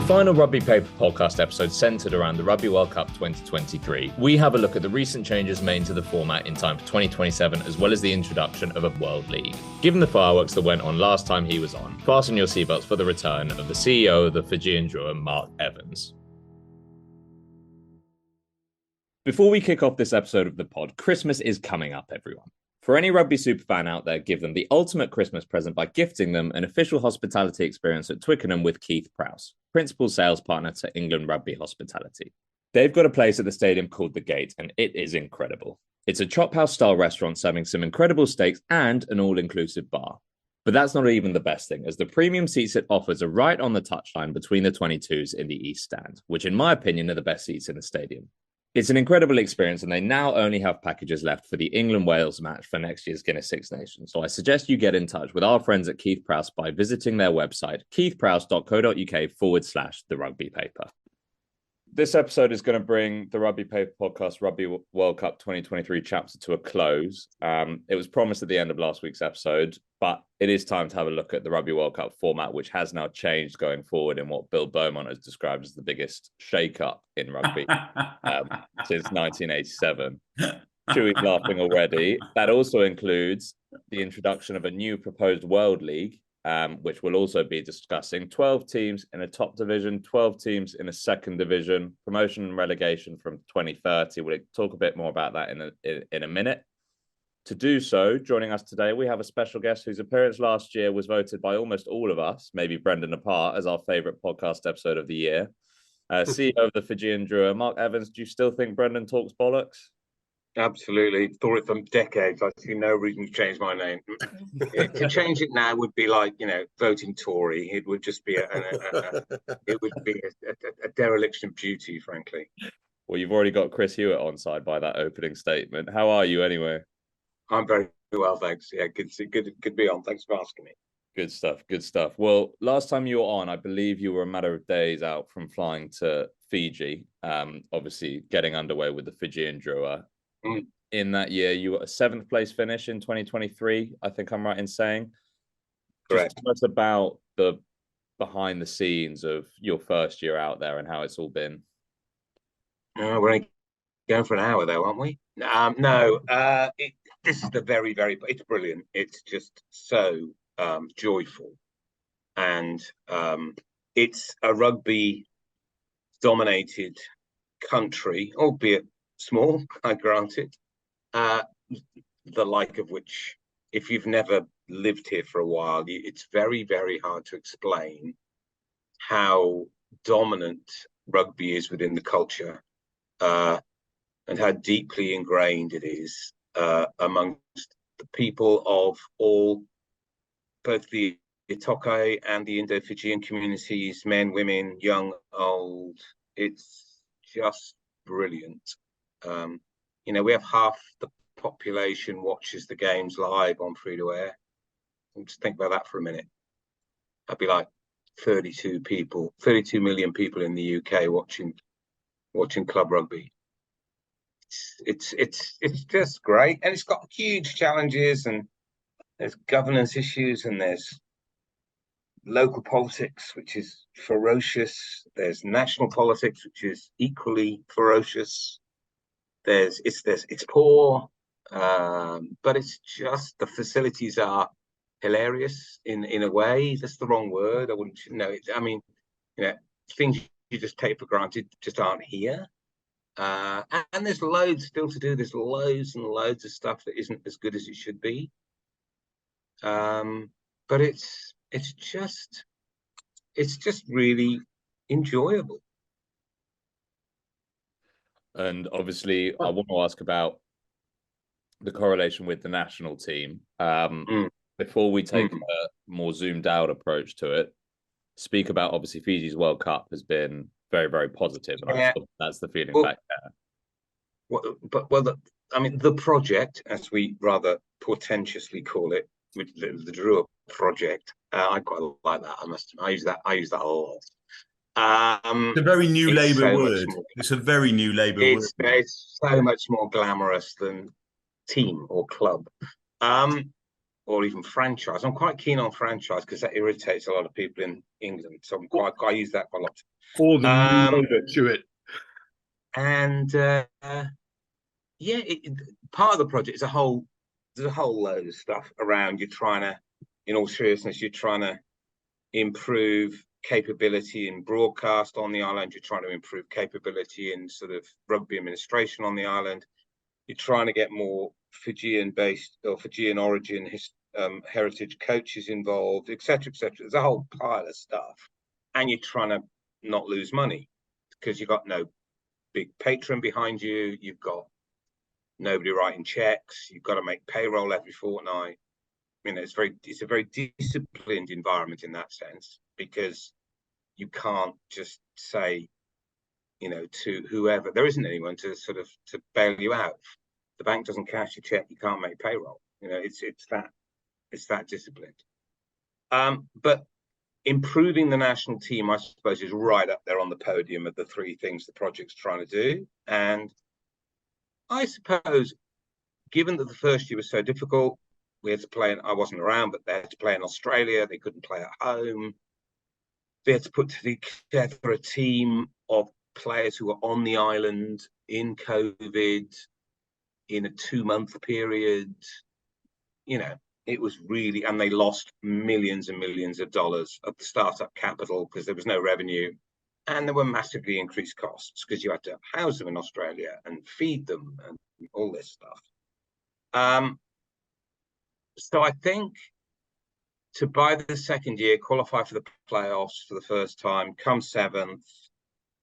final Rugby Paper Podcast episode centred around the Rugby World Cup 2023. We have a look at the recent changes made to the format in time for 2027, as well as the introduction of a World League. Given the fireworks that went on last time he was on, fasten your seatbelts for the return of the CEO of the Fijian Drua, Mark Evans. Before we kick off this episode of the pod, Christmas is coming up, everyone. For any rugby superfan out there, give them the ultimate Christmas present by gifting them an official hospitality experience at Twickenham with Keith Prowse, principal sales partner to England Rugby Hospitality. They've got a place at the stadium called The Gate, and it is incredible. It's a chop house-style restaurant serving some incredible steaks and an all-inclusive bar. But that's not even the best thing, as the premium seats it offers are right on the touchline between the 22s in the East Stand, which in my opinion are the best seats in the stadium. It's an incredible experience, and they now only have packages left for the England-Wales match for next year's Guinness Six Nations. So I suggest you get in touch with our friends at Keith Prowse by visiting their website, keithprowse.co.uk/the Rugby Paper. This episode is going to bring the Rugby Paper Podcast Rugby World Cup 2023 chapter to a close. It was promised at the end of last week's episode, but it is time to have a look at the Rugby World Cup format, which has now changed going forward in what Bill Beaumont has described as the biggest shake-up in rugby since 1987. Chewy's laughing already. That also includes the introduction of a new proposed World League, which we'll also be discussing. 12 teams in a top division, 12 teams in a second division, promotion and relegation from 2030. We'll talk a bit more about that in a minute. To do so, joining us today, we have a special guest whose appearance last year was voted by almost all of us, maybe Brendan apart, as our favourite podcast episode of the year. CEO of the Fijian Drua, Mark Evans, do you still think Brendan talks bollocks? Absolutely. Thought it for decades. I see no reason to change my name. To change it now would be like, voting Tory. It would just be a dereliction of duty, frankly. Well, you've already got Chris Hewett on side by that opening statement. How are you anyway? I'm very well, thanks. Yeah, good to be on. Thanks for asking me. Good stuff. Well, last time you were on, I believe you were a matter of days out from flying to Fiji, obviously getting underway with the Fijian Drua. In that year, you got a 7th place finish in 2023, I think I'm right in saying. Correct. Just tell us about the behind the scenes of your first year out there and how it's all been. We're only going for an hour though, aren't we? This is the very, it's brilliant. It's just so joyful. And it's a rugby dominated country, albeit small, I grant it, the like of which, if you've never lived here for a while, it's very, very hard to explain how dominant rugby is within the culture and how deeply ingrained it is amongst the people of all, both the Itoke and the Indo-Fijian communities, men, women, young, old. It's just brilliant. We have half the population watches the games live on free-to-air. Just think about that for a minute. That'd be like 32 million people in the UK watching club rugby. It's just great, and it's got huge challenges, and there's governance issues, and there's local politics, which is ferocious. There's national politics, which is equally ferocious. It's poor, but it's just the facilities are hilarious in a way. That's the wrong word. I wouldn't know it. I mean, things you just take for granted just aren't here. And there's loads still to do. There's loads and loads of stuff that isn't as good as it should be. But it's just really enjoyable. And obviously, I want to ask about the correlation with the national team. Before we take a more zoomed out approach to it, speak about, obviously, Fiji's World Cup has been very, very positive. And I thought that's the feeling back there. The project, as we rather portentously call it, the Drua project, I quite like that. I use that a lot. It's a very new Labour word. It's a very new Labour word. It's so much more glamorous than team or club, or even franchise. I'm quite keen on franchise because that irritates a lot of people in England. So I use that quite a lot. For the new Robert Hewett. And part of the project is there's a whole load of stuff around. You're trying to, in all seriousness, you're trying to improve capability in broadcast on the island. You're trying to improve capability in sort of rugby administration on the island. You're trying to get more Fijian-based or Fijian origin heritage coaches involved, etc., etc. There's a whole pile of stuff, and you're trying to not lose money because you've got no big patron behind you. You've got nobody writing checks. You've got to make payroll every fortnight. You know, it's a very disciplined environment in that sense, because you can't just say, you know, to whoever, there isn't anyone to sort of to bail you out. The bank doesn't cash your check, you can't make payroll. You know, it's that disciplined. But improving the national team, I suppose, is right up there on the podium of the three things the project's trying to do. And I suppose, given that the first year was so difficult, we had to play, I wasn't around, but they had to play in Australia. They couldn't play at home. They had to put together a team of players who were on the island in COVID in a 2-month period. You know, it was really, and they lost millions and millions of dollars of the startup capital because there was no revenue. And there were massively increased costs because you had to house them in Australia and feed them and all this stuff. So I think to by the second year, qualify for the playoffs for the first time, come 7th,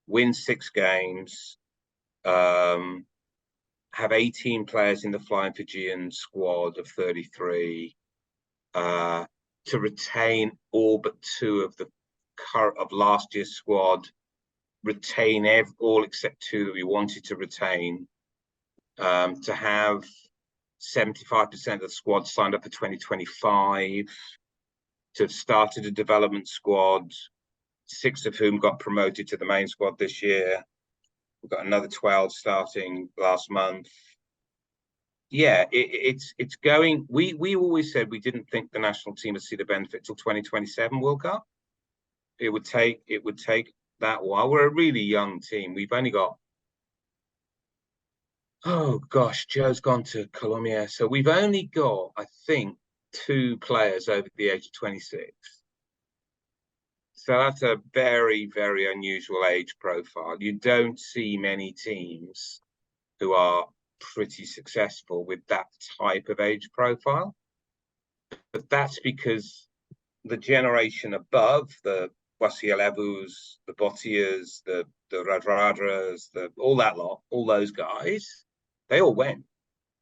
win 6 games, have 18 players in the Flying Fijian squad of 33, to retain all but 2 of the of last year's squad, retain all except 2 that we wanted to retain, to have 75% of the squad signed up for 2025, to have started a development squad, 6 of whom got promoted to the main squad this year. We've got another 12 starting last month. Yeah, it's going. We always said we didn't think the national team would see the benefit till 2027 World Cup. It would take that while. We're a really young team. We've only got, oh gosh, Joe's gone to Colombia. So we've only got, I think, 2 players over the age of 26. So that's a very, very unusual age profile. You don't see many teams who are pretty successful with that type of age profile. But that's because the generation above, the Wasialevus, the Botias, the Radradras, all that lot, all those guys, they all went.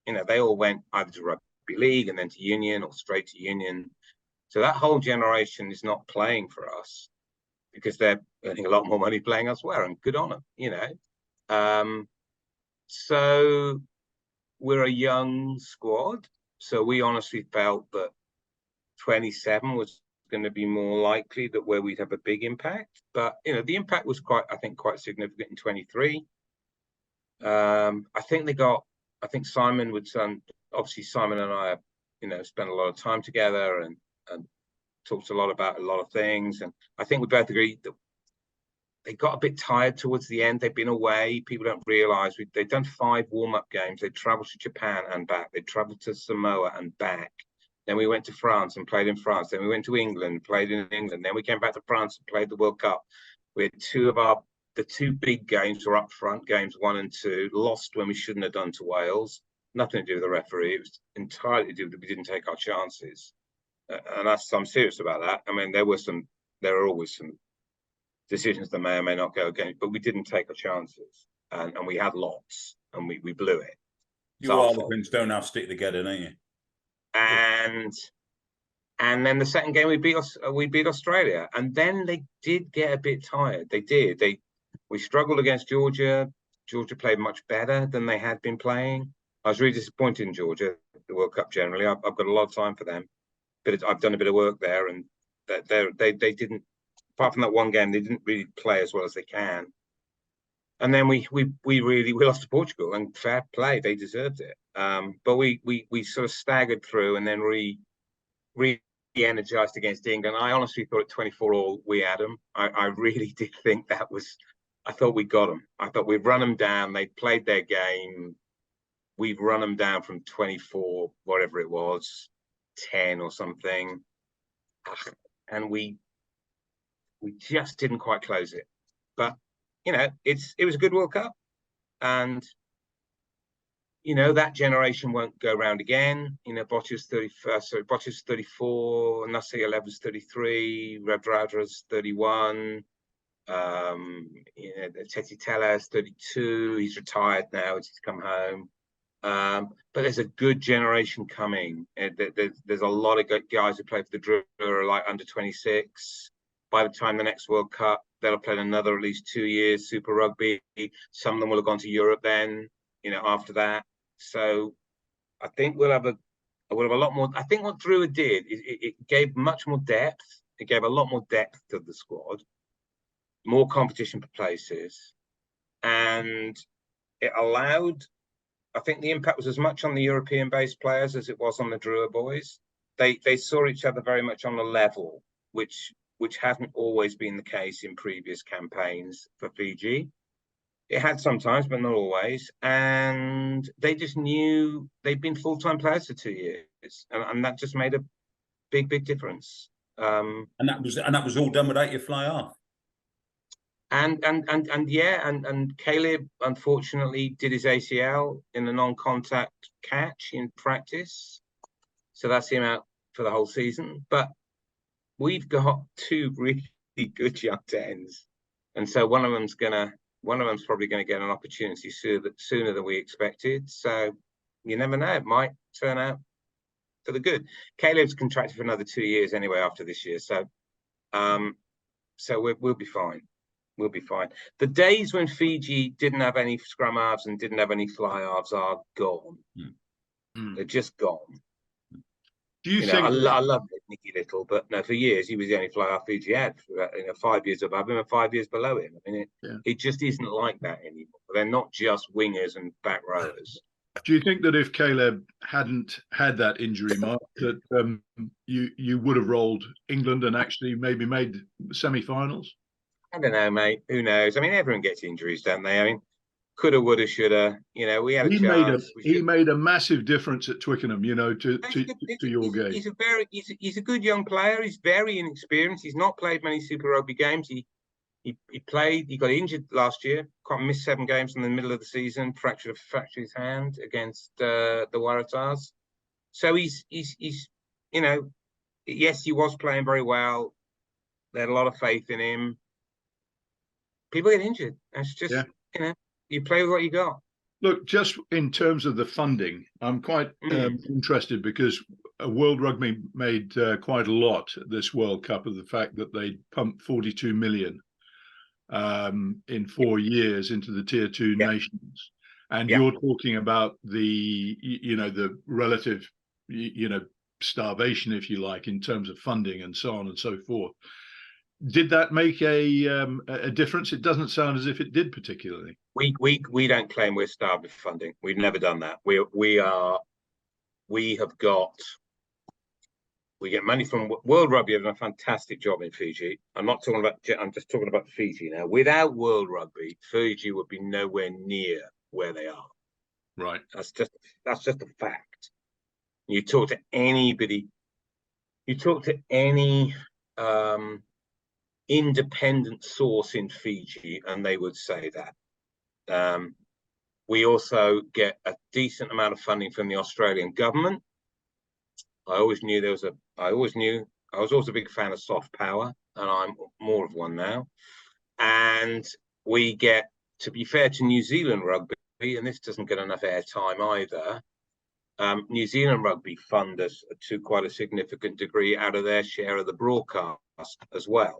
You know, they all went either to rugby league and then to union or straight to union. So that whole generation is not playing for us because they're earning a lot more money playing elsewhere, and good on them, you know. So we're a young squad. So we honestly felt that 27 was going to be more likely that where we'd have a big impact. But, you know, the impact was quite significant in 23. I think Simon would, obviously Simon and I, you know, spent a lot of time together and talked a lot about a lot of things. And I think we both agreed that they got a bit tired towards the end. They've been away. People don't realize they've done 5 warm-up games. They traveled to Japan and back. They traveled to Samoa and back. Then we went to France and played in France. Then we went to England, played in England. Then we came back to France and played the World Cup. We had the 2 big games were up front, games 1 and 2, lost when we shouldn't have done to Wales. Nothing to do with the referee. It was entirely to do with we didn't take our chances. And I'm serious about that. I mean, there are always some decisions that may or may not go against, but we didn't take our chances. And we had lots and we blew it. You Harlequins don't have to stick together, don't you? And then the second game we beat Australia, and then they did get a bit tired. They did. We struggled against Georgia. Georgia played much better than they had been playing. I was really disappointed in Georgia, the World Cup generally. I've got a lot of time for them, but I've done a bit of work there, and they didn't. Apart from that one game, they didn't really play as well as they can. And then we lost to Portugal, and fair play, they deserved it. But we sort of staggered through and then energised against England. I honestly thought at 24-all we had them. I really did think that was. I thought we got them. I thought we'd run them down. They played their game. We've run them down from 24, whatever it was, 10 or something, and we just didn't quite close it. But it was a good World Cup, and that generation won't go round again. Boccia's 31st, so Boccia's 34, Nasser 11's 33, Radradra's 31. Teti Tella's 32. He's retired now. He's come home. But there's a good generation coming. There's a lot of good guys who play for the Drua are like under 26. By the time the next World Cup, they'll have played another at least 2 years Super Rugby. Some of them will have gone to Europe then. After that. So I think we'll have a lot more. I think what Drua did is it gave much more depth. It gave a lot more depth to the squad. More competition for places, and it allowed. I think the impact was as much on the European-based players as it was on the Drua boys. They saw each other very much on a level, which hasn't always been the case in previous campaigns for Fiji. It had sometimes, but not always. And they just knew they'd been full-time players for 2 years, and that just made a big, big difference. And that was all done without your fly half. And Caleb unfortunately did his ACL in a non-contact catch in practice, so that's him out for the whole season. But we've got 2 really good young tens, and so one of them's probably gonna get an opportunity sooner than we expected. So you never know; it might turn out for the good. Caleb's contracted for another 2 years anyway after this year, so we'll be fine. We'll be fine. The days when Fiji didn't have any scrum halves and didn't have any fly halves are gone. They're just gone. Do you think? I love Nicky Little, but no, for years he was the only fly half Fiji had. 5 years above him and 5 years below him. I mean, it just isn't like that anymore. They're not just wingers and back rowers. Do you think that if Caleb hadn't had that injury, Mark, that you would have rolled England and actually maybe made semi-finals? I don't know, mate. Who knows? I mean, everyone gets injuries, don't they? I mean, coulda, woulda, shoulda. We had a chance. He made a massive difference at Twickenham. To your game. He's a good young player. He's very inexperienced. He's not played many Super Rugby games. He played. He got injured last year. Missed 7 games in the middle of the season. Fractured his hand against the Waratahs. So he's yes, he was playing very well. They had a lot of faith in him. People get injured. That's just, you play with what you got. Look, just in terms of the funding, I'm quite interested because World Rugby made quite a lot this World Cup of the fact that they pumped 42 million in 4 years into the Tier 2 nations. And you're talking about the relative, starvation, if you like, in terms of funding and so on and so forth. Did that make a difference? It doesn't sound as if it did particularly. We don't claim we're starved of funding. We've never done that. We get money from World Rugby. Have done a fantastic job in Fiji. I'm just talking about Fiji now. Without World Rugby, Fiji would be nowhere near where they are. Right. That's just a fact. You talk to anybody. You talk to any independent source in Fiji, and they would say that. We also get a decent amount of funding from the Australian government. I was also a big fan of soft power, and I'm more of one now. And we get, to be fair to New Zealand Rugby, and this doesn't get enough airtime either, New Zealand Rugby fund us to quite a significant degree out of their share of the broadcast as well.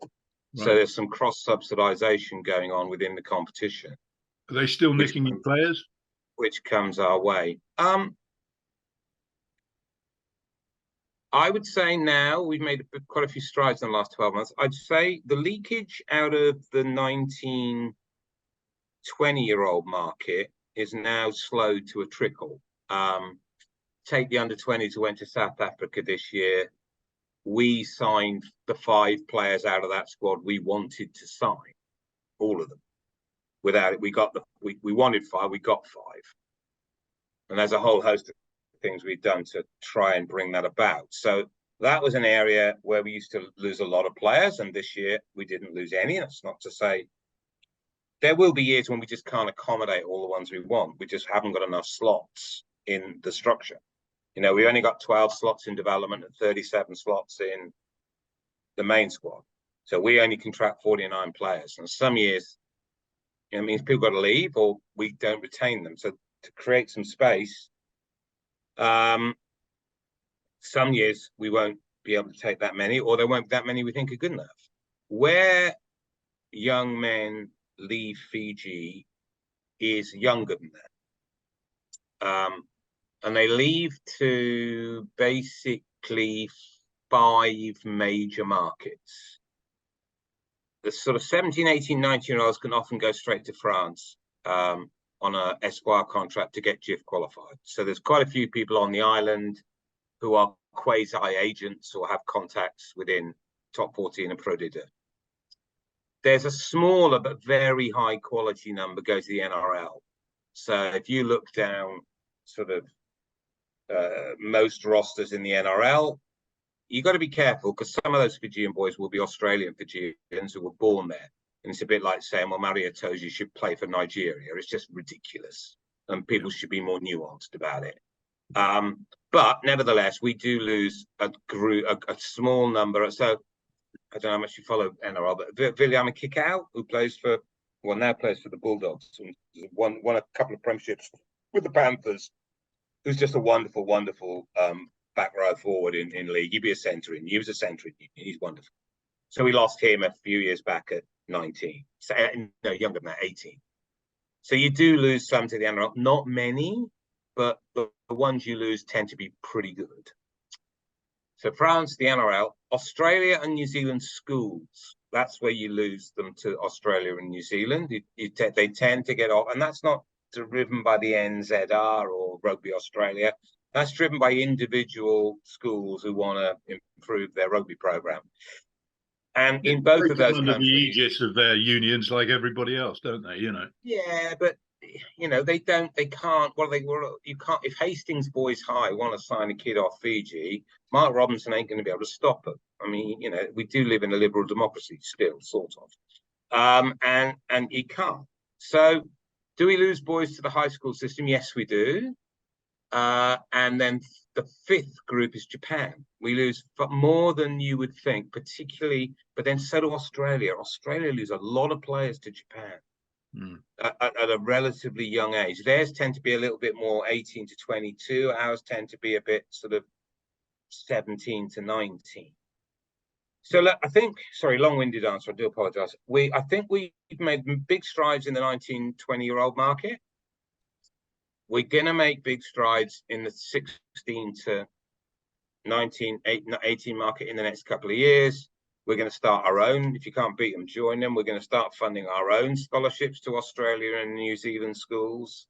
Right. So there's some cross-subsidisation going on within the competition. Are they still nicking your players? Which comes our way. I would say now we've made quite a few strides in the last 12 months. I'd say the leakage out of the 19, 20-year-old market is now slowed to a trickle. Take the under-20s who went to South Africa this year. we signed the 5 players out of that squad we wanted to sign, all of them. Without it, we wanted 5, we got 5. And there's a whole host of things we've done to try and bring that about. So that was an area where we used to lose a lot of players, and this year we didn't lose any. That's not to say there will be years when we just can't accommodate all the ones we want. We just haven't got enough slots in the structure. We only got 12 slots in development and 37 slots in the main squad. So we only contract 49 players. And some years, it means people got to leave or we don't retain them. So to create some space, some years we won't be able to take that many, or there won't be that many we think are good enough. Where young men leave Fiji is younger than that. And they leave to basically 5 major markets. The sort of 17, 18, 19-year-olds can often go straight to France on an Espoir contract to get GIF qualified. So there's quite a few people on the island who are quasi-agents or have contacts within top 14 and Pro D2. There's a smaller but very high quality number goes to the NRL. So if you look down sort of most rosters in the NRL, you got to be careful because some of those Fijian boys will be Australian Fijians who were born there. And it's a bit like saying, well, Mario Toji should play for Nigeria. It's just ridiculous. And people should be more nuanced about it. But nevertheless, we do lose a small number. So I don't know how much you follow NRL, but William Kikau, who now plays for the Bulldogs, and won a couple of premierships with the Panthers, who's just a wonderful, wonderful back row forward in league. He'd be a centre in. He was a centre in. He's wonderful. So we lost him a few years back at 19. So, no, younger than that, 18. So you do lose some to the NRL. Not many, but the ones you lose tend to be pretty good. So France, the NRL, Australia and New Zealand schools. That's where you lose them to Australia and New Zealand. They tend to get off, and that's not driven by the NZR or Rugby Australia. That's driven by individual schools who want to improve their rugby program. And in both of those under countries, the aegis of their unions, like everybody else, don't they? Yeah, but they can't. Well, you can't. If Hastings Boys High want to sign a kid off Fiji, Mark Robinson ain't going to be able to stop them. I mean, we do live in a liberal democracy still, sort of, and you can't. So, do we lose boys to the high school system? Yes, we do. And then the 5th group is Japan. We lose more than you would think, particularly, but then so do Australia. Australia lose a lot of players to Japan at a relatively young age. Theirs tend to be a little bit more 18 to 22. Ours tend to be a bit sort of 17 to 19. So I think, sorry, long-winded answer. I do apologize. I think we've made big strides in the 19, 20-year-old market. We're going to make big strides in the 16 to 19, 18 market in the next couple of years. We're going to start our own. If you can't beat them, join them. We're going to start funding our own scholarships to Australia and New Zealand schools,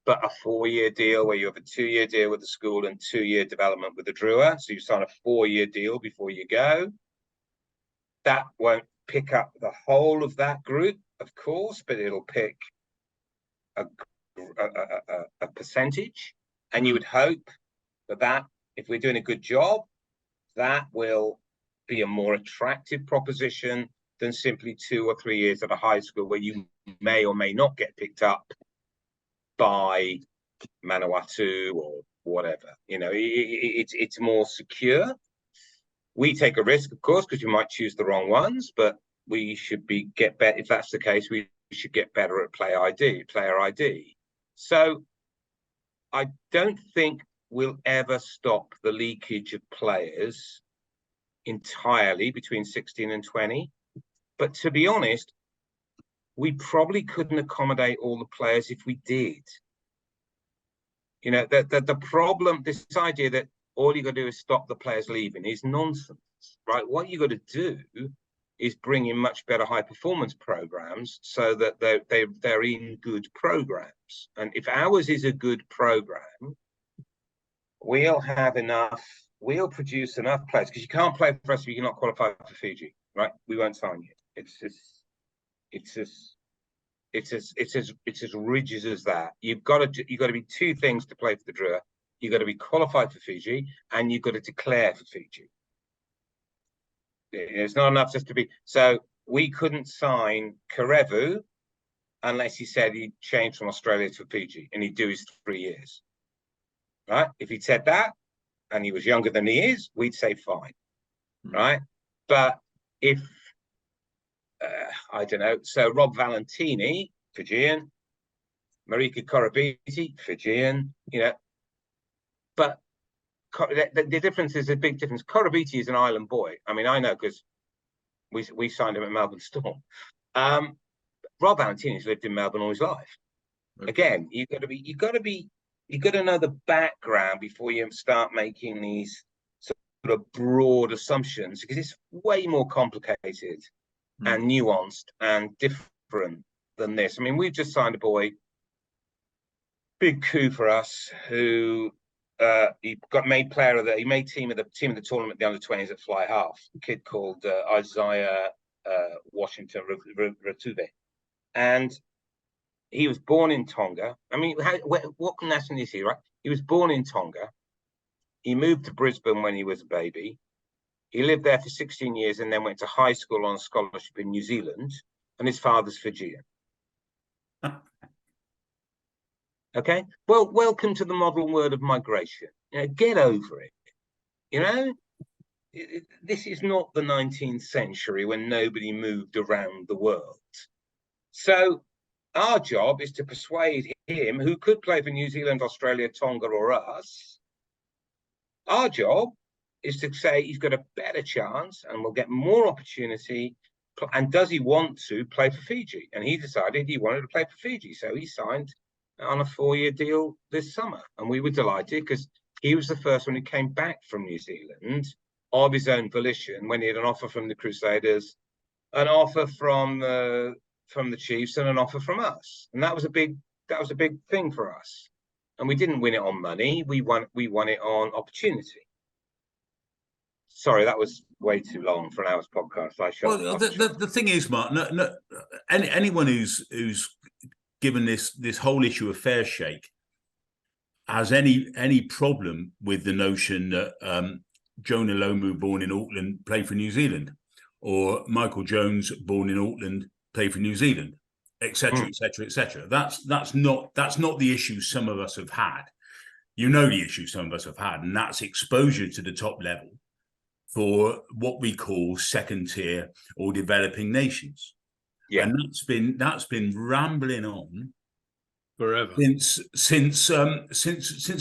but a 4-year deal where you have a 2-year deal with the school and 2-year development with the Drua. So you sign a 4-year deal before you go. That won't pick up the whole of that group, of course, but it'll pick a percentage, and you would hope that if we're doing a good job, that will be a more attractive proposition than simply 2 or 3 years at a high school where you may or may not get picked up by Manawatu or whatever. It's more secure. We take a risk, of course, because you might choose the wrong ones, but we should get better. If that's the case, we should get better at player ID. So I don't think we'll ever stop the leakage of players entirely between 16 and 20. But to be honest, we probably couldn't accommodate all the players if we did. The problem, this idea that all you got to do is stop the players leaving is nonsense, right? What you got to do is bring in much better high performance programs so that they're in good programs. And if ours is a good program, we'll have enough we'll produce enough players, because you can't play for us if you're not qualified for Fiji, right? We won't sign you. It's as rigid as that. You've got to be two things to play for the Drua. You've got to be qualified for Fiji, and you've got to declare for Fiji. It's not enough just to be. So we couldn't sign Karevu unless he said he'd change from Australia to Fiji and he'd do his 3 years. Right? If he'd said that and he was younger than he is, we'd say fine. Right? But if I don't know, so Rob Valentini, Fijian, Marika Korobiti, Fijian, but the difference is a big difference. Korobiti is an island boy. I mean, I know because we signed him at Melbourne Storm. Rob Valentini's lived in Melbourne all his life. Okay. Again, you got to know the background before you start making these sort of broad assumptions, because it's way more complicated and nuanced and different than this. I mean, we've just signed a boy, big coup for us, who he got made player of he made team of the tournament, the under-20s at fly half. A kid called Isaiah Washington Ratube, and he was born in Tonga. I mean, what nationality is he? Right? He was born in Tonga. He moved to Brisbane when he was a baby. He lived there for 16 years and then went to high school on a scholarship in New Zealand. And his father's Fijian. Okay, well, welcome to the modern world of migration. Get over it. This is not the 19th century when nobody moved around the world. So our job is to persuade him, who could play for New Zealand, Australia, Tonga, or us. Our job is to say he's got a better chance and will get more opportunity. And does he want to play for Fiji? And he decided he wanted to play for Fiji. So he signed on a 4-year deal this summer. And we were delighted because he was the first one who came back from New Zealand of his own volition when he had an offer from the Crusaders, an offer from the Chiefs, and an offer from us. And that was a big thing for us. And we didn't win it on money. We won it on opportunity. Sorry, that was way too long for an hour's podcast. Well, the thing is, Mark, anyone who's given this whole issue a fair shake has any problem with the notion that Jonah Lomu, born in Auckland, played for New Zealand, or Michael Jones, born in Auckland, played for New Zealand, etc., etc., etc. That's not the issue some of us have had. The issue some of us have had, and that's exposure to the top level for what we call second tier or developing nations. Yeah. And that's been rambling on forever since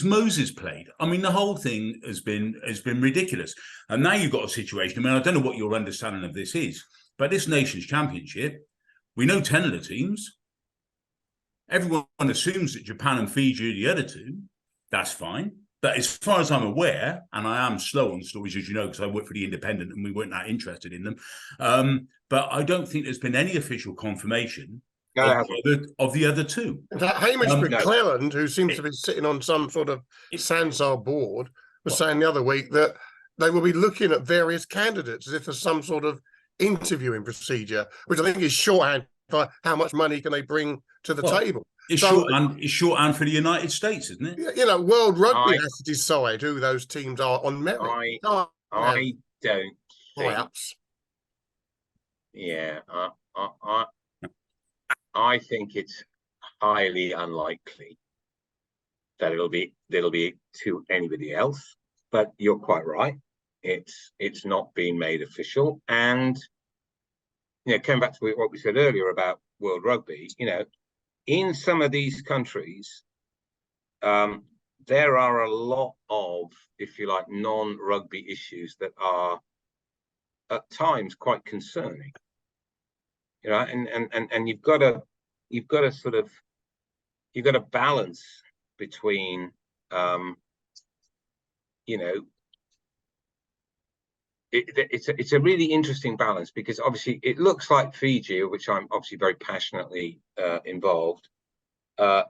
Moses played. I mean, the whole thing has been ridiculous. And now you've got a situation. I mean, I don't know what your understanding of this is, but this Nations Championship, we know 10 of the teams. Everyone assumes that Japan and Fiji are the other two. That's fine. But as far as I'm aware, and I am slow on stories, as you know, because I work for the Independent and we weren't that interested in them, but I don't think there's been any official confirmation of the other two. Hamish McClelland, who seems to be sitting on some sort of Sansar board, was saying the other week that they will be looking at various candidates as if there's some sort of interviewing procedure, which I think is shorthand for how much money can they bring to the table. It's shorthand for the United States, isn't it? World Rugby has to decide who those teams are on merit. I don't think. Yeah, I think it's highly unlikely that it'll be to anybody else. But you're quite right. It's not been made official, and coming back to what we said earlier about World Rugby, in some of these countries, there are a lot of, if you like, non-rugby issues that are at times quite concerning. And you've got to balance between, it's a really interesting balance, because obviously it looks like Fiji, which I'm obviously very passionately involved,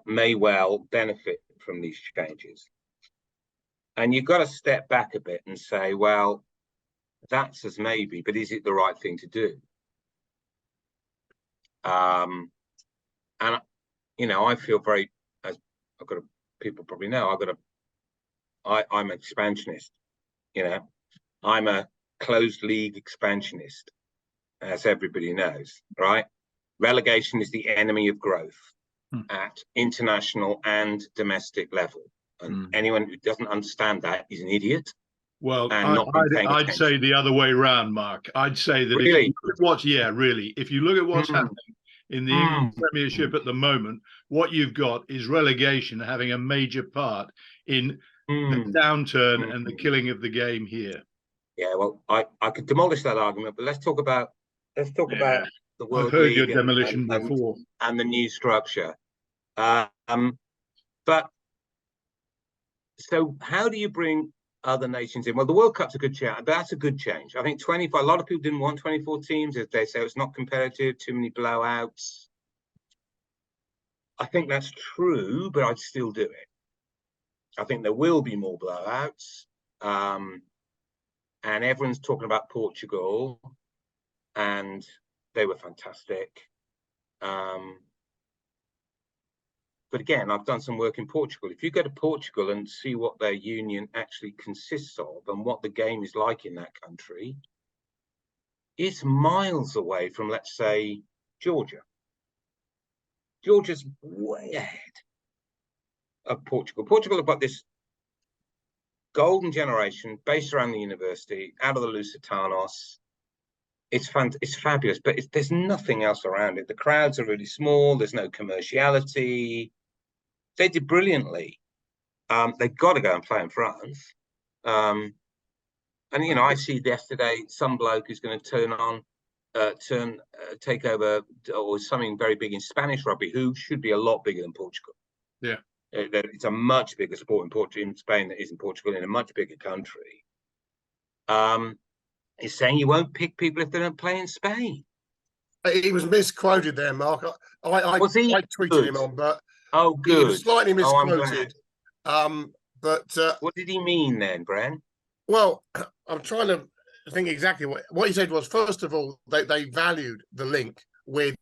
may well benefit from these changes. And you've got to step back a bit and say, well, that's as maybe, but is it the right thing to do? And I feel very, as people probably know, I'm an expansionist. I'm a closed league expansionist, as everybody knows, right? Relegation is the enemy of growth at international and domestic level. And anyone who doesn't understand that is an idiot. Well, I'd say the other way around, Mark. I'd say that really? if you look at if you look at what's happening in the English Premiership at the moment, what you've got is relegation having a major part in the downturn and the killing of the game here. Yeah, well, I could demolish that argument, but let's talk about the World I've heard League your demolition before, and the new structure. But so how do you bring other nations in? Well, the World Cup's a good change. That's a good change. I think 25. A lot of people didn't want 24 teams, as they say. It's not competitive. Too many blowouts. I think that's true, but I'd still do it. I think there will be more blowouts, and everyone's talking about Portugal, and they were fantastic. But again, I've done some work in Portugal. If you go to Portugal and see what their union actually consists of and what the game is like in that country, it's miles away from, let's say, Georgia. Georgia's way ahead of Portugal. Portugal have got this golden generation based around the university, out of the Lusitanos. It's fabulous, but there's nothing else around it. The crowds are really small. There's no commerciality. They did brilliantly. They've got to go and play in France. And I see yesterday some bloke who's going to take over or something very big in Spanish rugby, who should be a lot bigger than Portugal. Yeah, it's a much bigger sport in Spain than it is in Portugal, in a much bigger country. He's saying you won't pick people if they don't play in Spain. He was misquoted there, Mark. I tweeted him on, but good. He was slightly misquoted. But what did he mean then, Bren? Well, I'm trying to think exactly what he said was, first of all, they valued the link with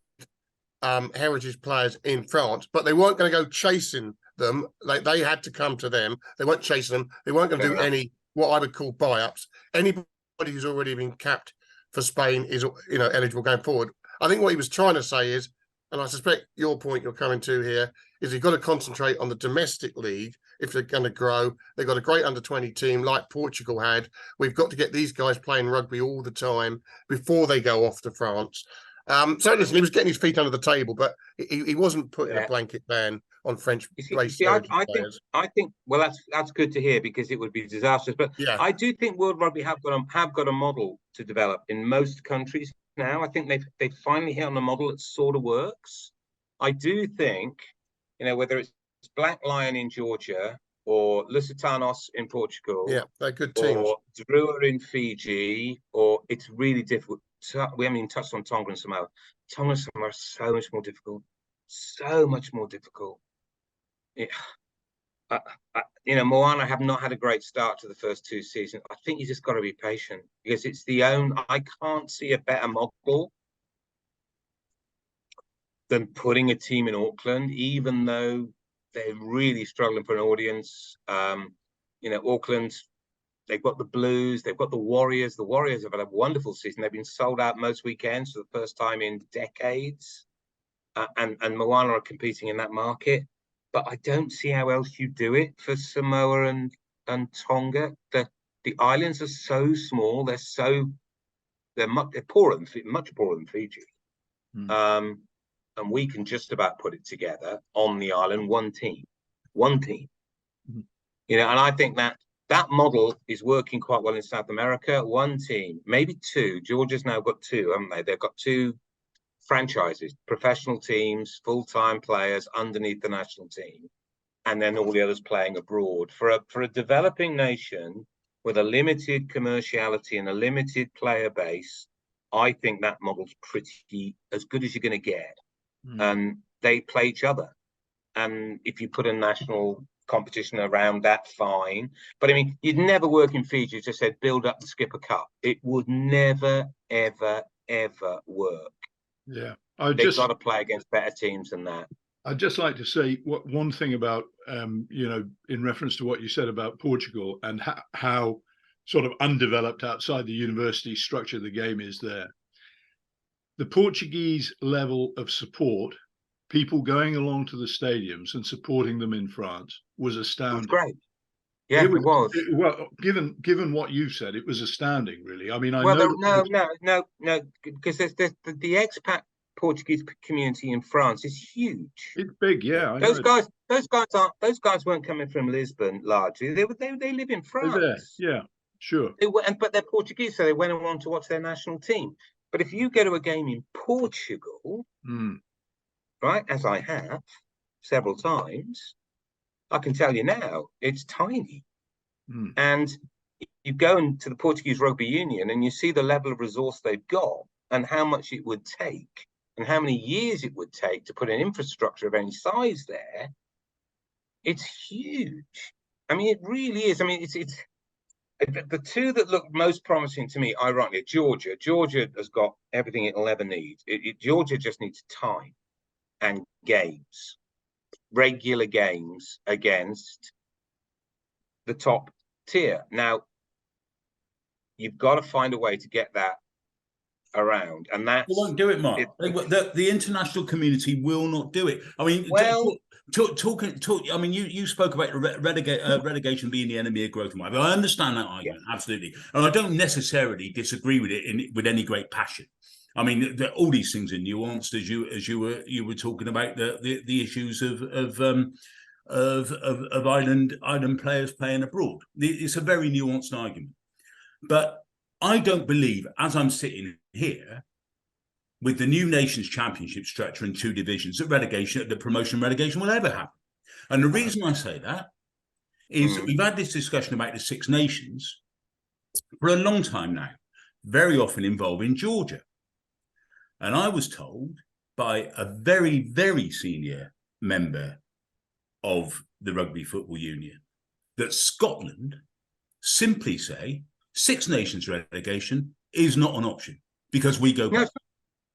heritage players in France, but they weren't going to go chasing them. They had to come to them. They weren't chasing them. They weren't going to do any what I would call buy-ups. Anybody who's already been capped for Spain is eligible going forward. I think what he was trying to say is, and I suspect your point you're coming to here, is you've got to concentrate on the domestic league if they're going to grow. They've got a great under-20 team like Portugal had. We've got to get these guys playing rugby all the time before they go off to France. So listen, he was getting his feet under the table, but he wasn't putting a blanket ban on French-based players. I think well, that's good to hear, because it would be disastrous. But I do think World Rugby have got a model to develop in most countries now. I think they've finally hit on a model that sort of works. I do think, whether it's Black Lion in Georgia or Lusitanos in Portugal, they're good teams, or Drua in Fiji, or it's really difficult. We haven't even touched on Tonga and Samoa. Tonga and Samoa are so much more difficult. So much more difficult. Moana have not had a great start to the first two seasons. I think you just got to be patient, because it's I can't see a better model than putting a team in Auckland, even though they're really struggling for an audience. Auckland, they've got the Blues, they've got the Warriors. The Warriors have had a wonderful season. They've been sold out most weekends for the first time in decades. And Moana are competing in that market. But I don't see how else you do it for Samoa and Tonga. The islands are so small. They're much poorer than Fiji. And we can just about put it together on the island, one team. And I think that model is working quite well in South America. One team, maybe two. Georgia's now got two, haven't they? They've got two franchises, professional teams, full-time players underneath the national team, and then all the others playing abroad. For a developing nation with a limited commerciality and a limited player base, I think that model's pretty as good as you're going to get. And they play each other. And if you put a national competition around that, fine. But I mean, you'd never work in Fiji just said build up the Skipper Cup. It would never, ever, ever work. Yeah, they've got to play against better teams than that. I'd just like to say one thing about, in reference to what you said about Portugal and how sort of undeveloped outside the university structure the game is there. The Portuguese level of support, people going along to the stadiums and supporting them in France, was astounding. It was great. Yeah, it was. Well, given what you said, it was astounding, really. I mean, no, because there's the expat Portuguese community in France is huge. It's big, yeah. Those guys weren't coming from Lisbon largely. They live in France. Yeah, sure. But they're Portuguese, so they went on to watch their national team. But if you go to a game in Portugal, right, as I have several times, I can tell you now, it's tiny. And you go into the Portuguese Rugby Union and you see the level of resource they've got and how much it would take and how many years it would take to put an infrastructure of any size there. It's huge. I mean, it really is. I mean, it's the two that look most promising to me, ironically, Georgia. Georgia has got everything it'll ever need. Georgia just needs time and games, regular games against the top tier. Now, you've got to find a way to get that around, and that won't do it, Mark. The international community will not do it. I mean, talk. I mean, you spoke about relegation being the enemy of growth. I understand that argument, absolutely, and I don't necessarily disagree with it with any great passion. I mean, all these things are nuanced, as you were talking about the issues of island players playing abroad. It's a very nuanced argument, but I don't believe, as I'm sitting here, with the new Nations Championship structure and two divisions, that promotion and relegation will ever happen. And the reason I say that is that we've had this discussion about the Six Nations for a long time now, very often involving Georgia. And I was told by a very, very senior member of the Rugby Football Union that Scotland simply say Six Nations relegation is not an option because we go back.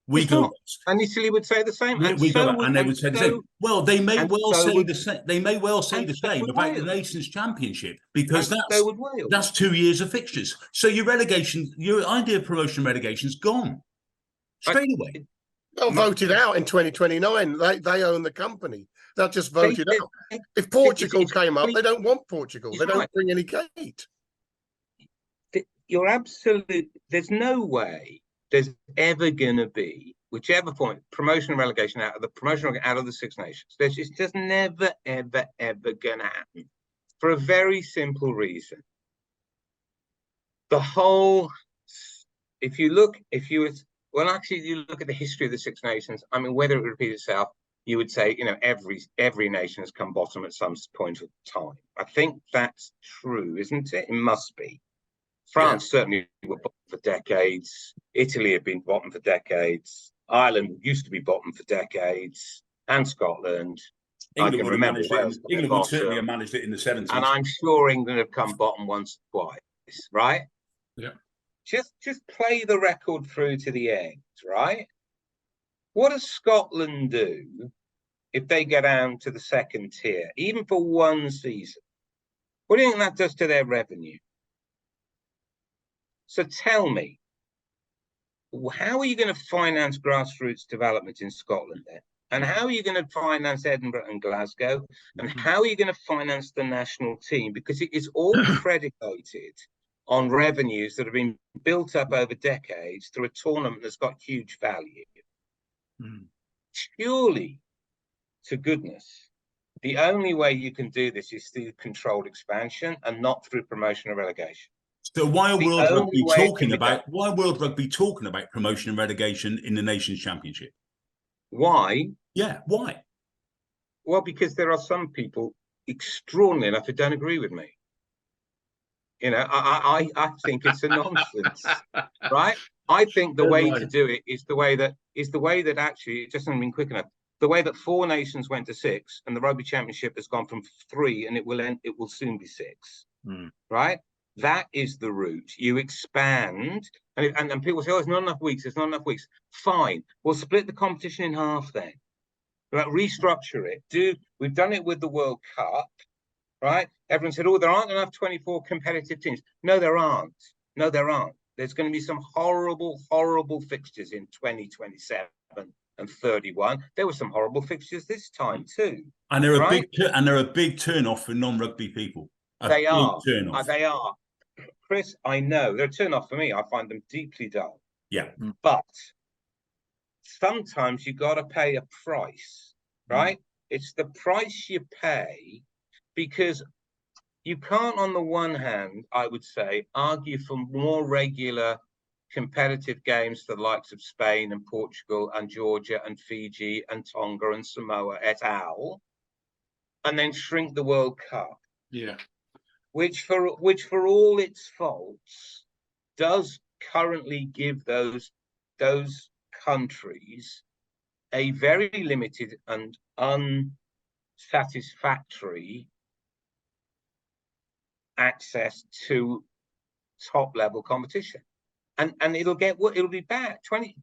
We go, and Italy would say the same. We go back, and they would say the same. Well, they may well say the same. They may well say the same about the Nations Championship because that's 2 years of fixtures. So your idea of promotion relegation is gone straight away. They'll vote it out in 2029. They own the company. They'll just vote it out. If Portugal came up, they don't want Portugal. They don't bring any gate. You're absolute. There's no way there's ever going to be, whichever point, promotion and relegation out of the Six Nations. It's just never, ever, ever going to happen for a very simple reason. If you look at the history of the Six Nations, I mean, whether it repeats itself, you would say, every nation has come bottom at some point of time. I think that's true, isn't it? It must be. France certainly were bottom for decades. Italy had been bottom for decades. Ireland used to be bottom for decades, and Scotland. England would certainly have managed it in the 70s. And I'm sure England have come bottom once or twice, right? Yeah. Just play the record through to the end, right? What does Scotland do if they get down to the second tier, even for one season? What do you think that does to their revenue? So tell me, how are you going to finance grassroots development in Scotland then? And how are you going to finance Edinburgh and Glasgow? And how are you going to finance the national team? Because it is all predicated on revenues that have been built up over decades through a tournament that's got huge value. Surely, to goodness, the only way you can do this is through controlled expansion and not through promotion or relegation. So why are World Rugby talking about promotion and relegation in the Nations Championship? Why? Yeah, why? Well, because there are some people, extraordinary enough, who don't agree with me. I think it's a nonsense, right? I think the way to do it is the way that actually it just hasn't been quick enough. the way that 4 nations went to 6, and the Rugby Championship has gone from 3, and it will soon be 6. Right? That is the route. You expand, and people say, "Oh, it's not enough weeks. It's not enough weeks." Fine, we'll split the competition in half then. Right? Restructure it. We've done it with the World Cup, right? Everyone said, "Oh, there aren't enough 24 competitive teams." No, there aren't. No, there aren't. There's going to be some horrible, horrible fixtures in 2027 and 31. There were some horrible fixtures this time too. And they're a big turn-off for non-rugby people. They are. They are. Chris, I know they're a turn-off for me. I find them deeply dull. Yeah. But sometimes you got to pay a price, right? It's the price you pay, because you can't, on the one hand, I would say, argue for more regular competitive games for the likes of Spain and Portugal and Georgia and Fiji and Tonga and Samoa et al., and then shrink the World Cup. Yeah. Which for all its faults does currently give those countries a very limited and unsatisfactory access to top level competition. And it'll be bad.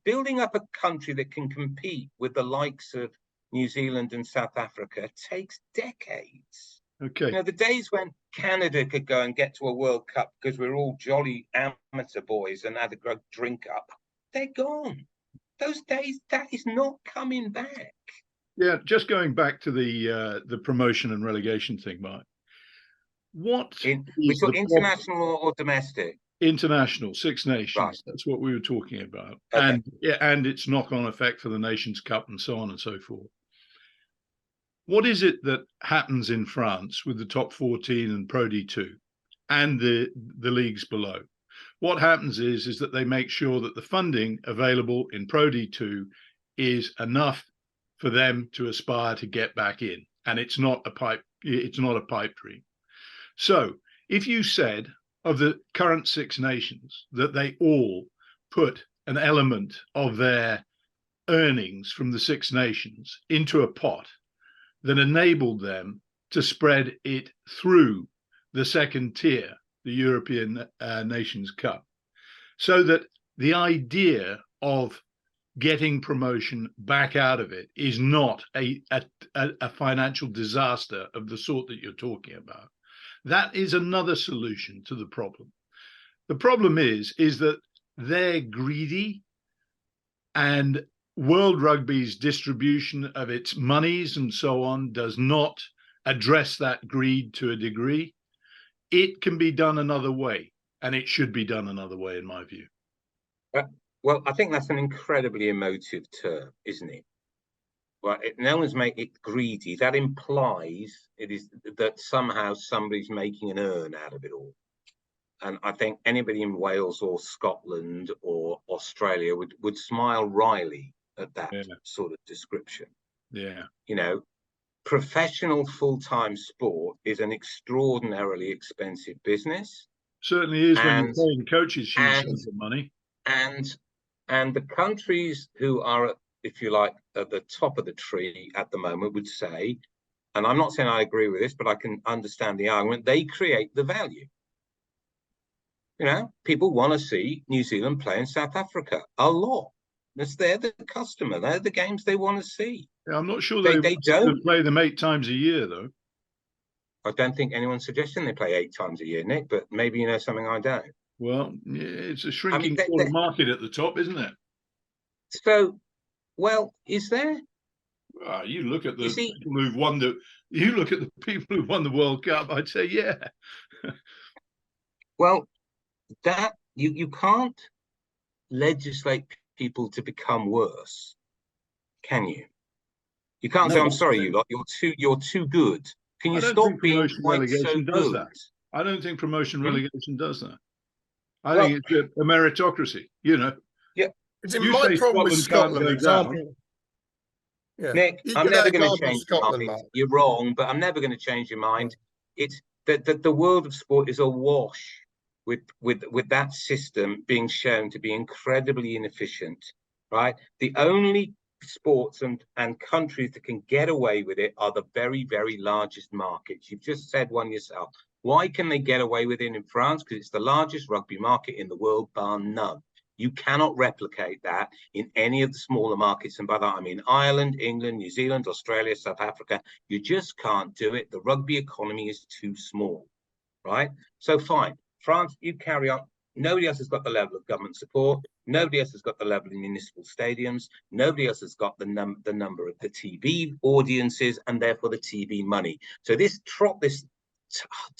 Building up a country that can compete with the likes of New Zealand and South Africa takes decades. Okay. You know, the days when Canada could go and get to a World Cup because we're all jolly amateur boys and had a drink up, they're gone. Those days, that is not coming back. Yeah, just going back to the promotion and relegation thing, Mark. We talk international or domestic? International, 6 nations. Right. That's what we were talking about. Okay. And its knock-on effect for the Nations Cup and so on and so forth. What is it that happens in France with the top 14 and Pro D2 and the leagues below? What happens is that they make sure that the funding available in Pro D2 is enough for them to aspire to get back in, and it's not a pipe dream. So if you said of the current 6 nations that they all put an element of their earnings from the 6 nations into a pot that enabled them to spread it through the second tier, the European Nations Cup, so that the idea of getting promotion back out of it is not a financial disaster of the sort that you're talking about. That is another solution to the problem. The problem is that they're greedy, and World Rugby's distribution of its monies and so on does not address that greed to a degree. It can be done another way, and it should be done another way, in my view. Well, I think that's an incredibly emotive term, isn't it? Well, no one's making it greedy. That implies it is that somehow somebody's making an earn out of it all. And I think anybody in Wales or Scotland or Australia would smile wryly at that sort of description. Yeah. You know, professional full-time sport is an extraordinarily expensive business. Certainly is when you're paying coaches huge sums of money. And the countries who are, if you like, at the top of the tree at the moment would say, and I'm not saying I agree with this, but I can understand the argument, they create the value. You know, people want to see New Zealand play in South Africa a lot. They're the customer. They're the games they want to see. Yeah, I'm not sure they don't play them 8 times a year, though. I don't think anyone's suggesting they play 8 times a year, Nick, but maybe you know something I don't. Well, yeah, it's a shrinking sort of market at the top, isn't it? So, well, is there? You look at the people who've won the. You look at the people who've won the World Cup. I'd say, yeah. Well, that you can't legislate people to become worse, can you? You can't say, "I'm sorry, you lot. You're too good." Can you stop being quite so good? That. I don't think promotion relegation does that. I think it's a meritocracy. You know. Yeah. It's my problem with Scotland, for example. Yeah. Nick, I'm never going to change your mind. You're wrong, but I'm never going to change your mind. It's that the world of sport is awash with that system being shown to be incredibly inefficient, right? The only sports and countries that can get away with it are the very, very largest markets. You've just said one yourself. Why can they get away with it in France? Because it's the largest rugby market in the world, bar none. You cannot replicate that in any of the smaller markets. And by that, I mean Ireland, England, New Zealand, Australia, South Africa. You just can't do it. The rugby economy is too small, right? So fine, France, you carry on. Nobody else has got the level of government support. Nobody else has got the level of municipal stadiums. Nobody else has got the number of the TV audiences and therefore the TV money. So this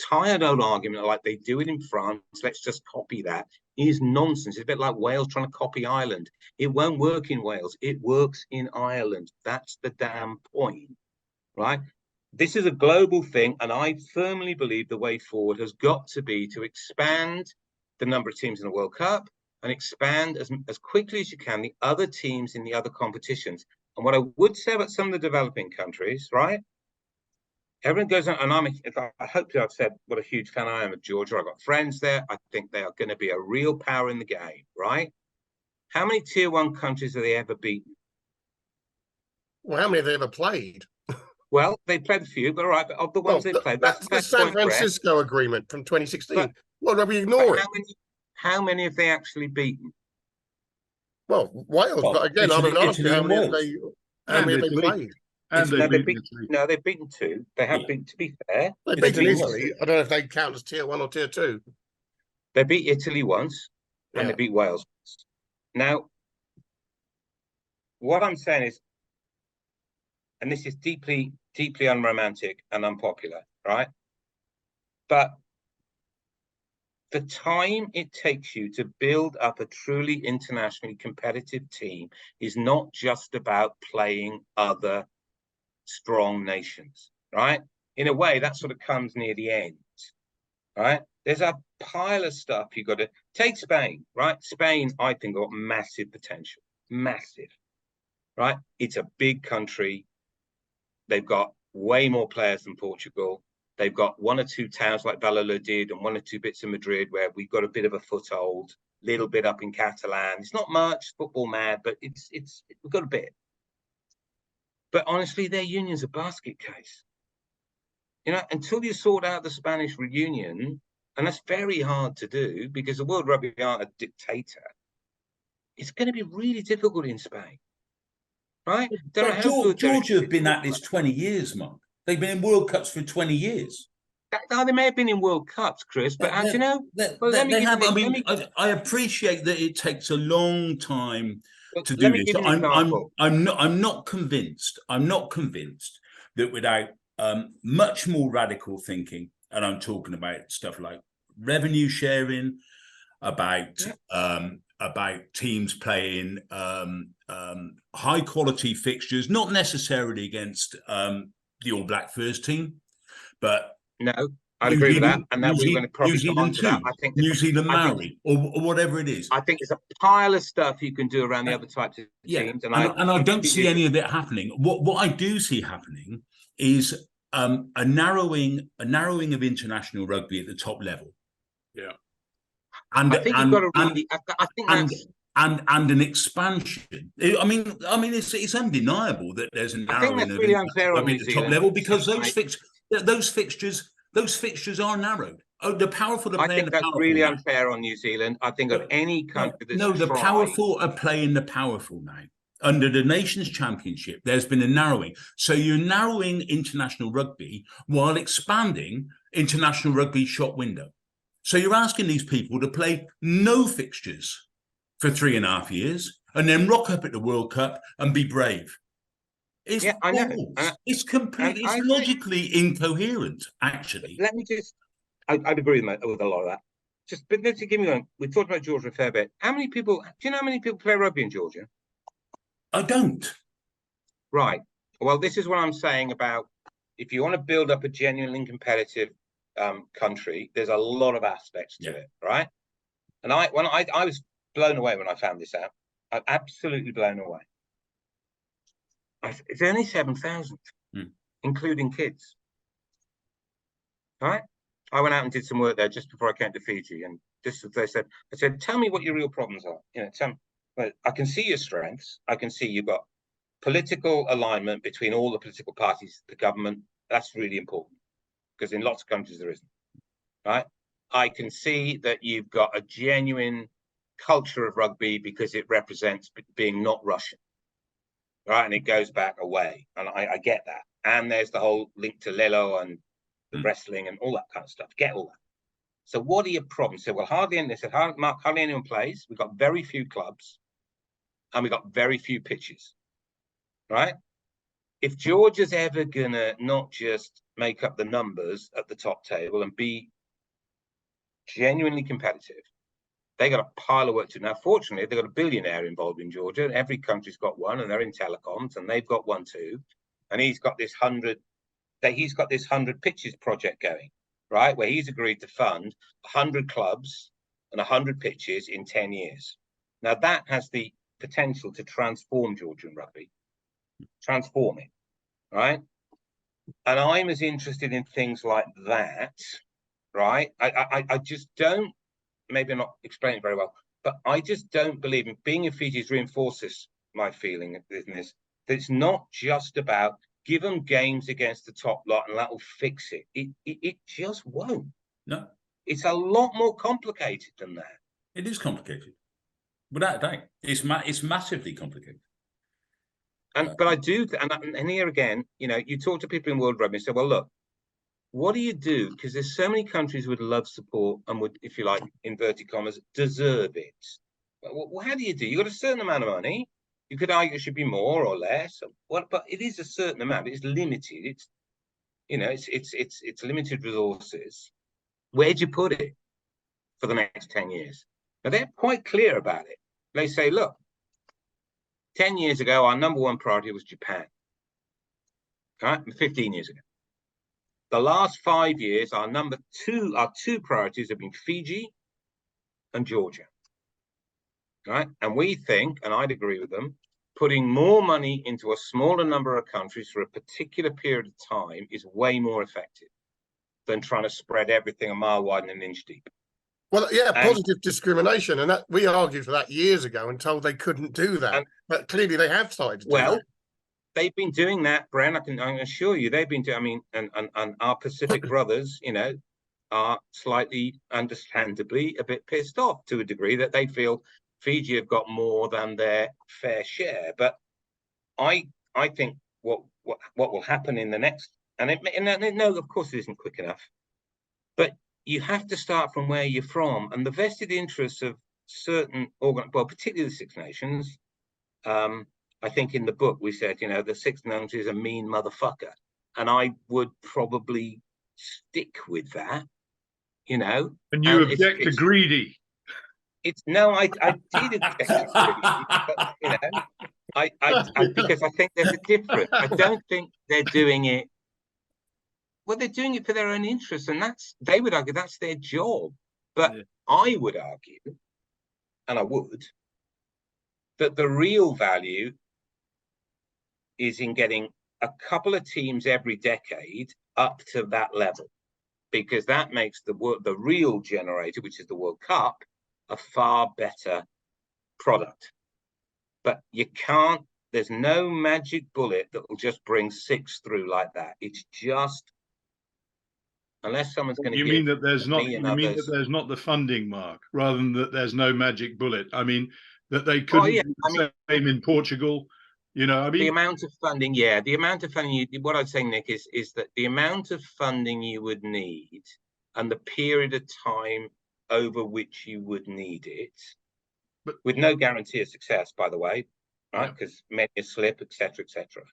tired old argument like they do it in France, let's just copy that, is nonsense. It's a bit like Wales trying to copy Ireland. It won't work in Wales. It works in Ireland. That's the damn point, right? This is a global thing, and I firmly believe the way forward has got to be to expand the number of teams in the World Cup and expand as quickly as you can the other teams in the other competitions. And what I would say about some of the developing countries, right? Everyone goes on, and I hope I've said what a huge fan I am of Georgia. I've got friends there. I think they are going to be a real power in the game, right? How many tier 1 countries have they ever beaten? Well, how many have they ever played? Well, they played a few, but all right, but of the ones they played, that's the San Francisco agreement from 2016. But, well, do we ignore it? How many have they actually beaten? Well, Wales, but again, I'm asking how many have they played? They've beaten 2. They have been, to be fair. They beaten Italy. I don't know if they count as tier 1 or tier 2. They beat Italy once, and they beat Wales once. Now, what I'm saying is, and this is deeply, deeply unromantic and unpopular, right? But the time it takes you to build up a truly internationally competitive team is not just about playing other strong nations, right? In a way, that sort of comes near the end, right? There's a pile of stuff you've got to take. Spain, right? Spain, I think, got massive potential, massive, right? It's a big country. They've got way more players than Portugal. They've got 1 or 2 towns like Valladolid and 1 or 2 bits of Madrid where we've got a bit of a foothold, little bit up in Catalan. It's not much, football mad, but we've got a bit. But honestly, their union's a basket case. You know, until you sort out the Spanish reunion, and that's very hard to do because the World Rugby aren't a dictator, it's going to be really difficult in Spain. Right? Georgia have been at this 20 years, Mark. They've been in World Cups for 20 years. They may have been in World Cups, Chris, but how do you know? I appreciate that it takes a long time to do this. I'm not convinced. I'm not convinced that without much more radical thinking, and I'm talking about stuff like revenue sharing, about teams playing high quality fixtures, not necessarily against the All Black first team, but no, I'd agree with that. And that we're going to probably come on to that. I think New Zealand Maori or whatever it is. I think there's a pile of stuff you can do around the other types of teams, and I don't see any of it happening. What I do see happening is a narrowing of international rugby at the top level. Yeah. And I think you've got to really. I think that's. And an expansion. I mean, it's undeniable that there's a narrowing of really unfair on at the top level because those fixtures are narrowed. Oh, the powerful are playing the powerful. I think that's really unfair on New Zealand. I think of any country that's the powerful are playing the powerful now. Under the Nations Championship, there's been a narrowing. So you're narrowing international rugby while expanding international rugby shop window. So you're asking these people to play no fixtures for 3.5 years and then rock up at the World Cup and be brave. It's I know. It's completely, it's logically incoherent, actually. Let me just, I'd agree with a lot of that. But let's give me one. We talked about Georgia a fair bit. Do you know how many people play rugby in Georgia? I don't. Right. Well, this is what I'm saying about if you want to build up a genuinely competitive country, there's a lot of aspects to it, right? And I was blown away when I found this out. I'm absolutely blown away. It's only 7,000, including kids. Right? I went out and did some work there just before I came to Fiji, and I said, tell me what your real problems are. You know, tell me. But I can see your strengths. I can see you've got political alignment between all the political parties, the government, that's really important, because in lots of countries there isn't, right? I can see that you've got a genuine culture of rugby because it represents being not Russian, right? And it goes back away, and I get that. And there's the whole link to Lilo and the wrestling and all that kind of stuff. Get all that. So what are your problems? So, well, hardly anyone plays. We've got very few clubs, and we've got very few pitches, right? If Georgia's ever gonna not just make up the numbers at the top table and be genuinely competitive, they got a pile of work to do. Now, fortunately, they've got a billionaire involved in Georgia. Every country's got one, and they're in telecoms, and they've got one too. And he's got this 100 pitches project going, right? Where he's agreed to fund 100 clubs and 100 pitches in 10 years. Now, that has the potential to transform Georgian rugby, transform it, right? And I'm as interested in things like that, right? I just don't, maybe I'm not explaining it very well, but I just don't believe in being in Fiji's reinforces my feeling in this, that it's not just about give them games against the top lot and that will fix it. It just won't. No. It's a lot more complicated than that. It is complicated. Without a doubt. It's massively complicated. But I do, and here again, you know, you talk to people in World Rugby and say, well, look, what do you do? Because there's so many countries would love support and would, if you like, inverted commas, deserve it. Well, how do you do? You got a certain amount of money. You could argue it should be more or less. Well, but it is a certain amount. It's limited. It's, you know, it's limited resources. Where'd you put it for the next 10 years? Now, they're quite clear about it. They say, look, 10 years ago, our number one priority was Japan. All right, 15 years ago. The last 5 years, our two priorities have been Fiji and Georgia. All right, and we think, and I'd agree with them, putting more money into a smaller number of countries for a particular period of time is way more effective than trying to spread everything a mile wide and an inch deep. Well, yeah, positive discrimination, and that we argued for that years ago and told they couldn't do that. But clearly, they have started to do that. They've been doing that, Bren. I can assure you, they've been doing. I mean, and our Pacific brothers, you know, are slightly, understandably, a bit pissed off to a degree that they feel Fiji have got more than their fair share. But I think what will happen in the next, and no, of course, it isn't quick enough, but you have to start from where you're from, and the vested interests of certain particularly the Six Nations. I think in the book we said, you know, the Six Nations is a mean motherfucker, and I would probably stick with that, you know. And you object to greedy. I did object to greedy, but, you know, I because I think there's a difference. I don't think they're doing it. Well, they're doing it for their own interests, and they would argue that's their job. But yeah. I would argue, and I would, that the real value is in getting a couple of teams every decade up to that level, because that makes the real generator, which is the World Cup, a far better product. But you can't, there's no magic bullet that will just bring 6 through like that. It's just, unless someone's going to. You mean that there's not? You mean that there's not the funding, Mark, rather than that there's no magic bullet? I mean that they couldn't do the same in Portugal. You know, I mean, the amount of funding. Yeah, the amount of funding. What I'd say, Nick, is that the amount of funding you would need and the period of time over which you would need it, but with no guarantee of success, by the way, right? Because many slip, etc., etc.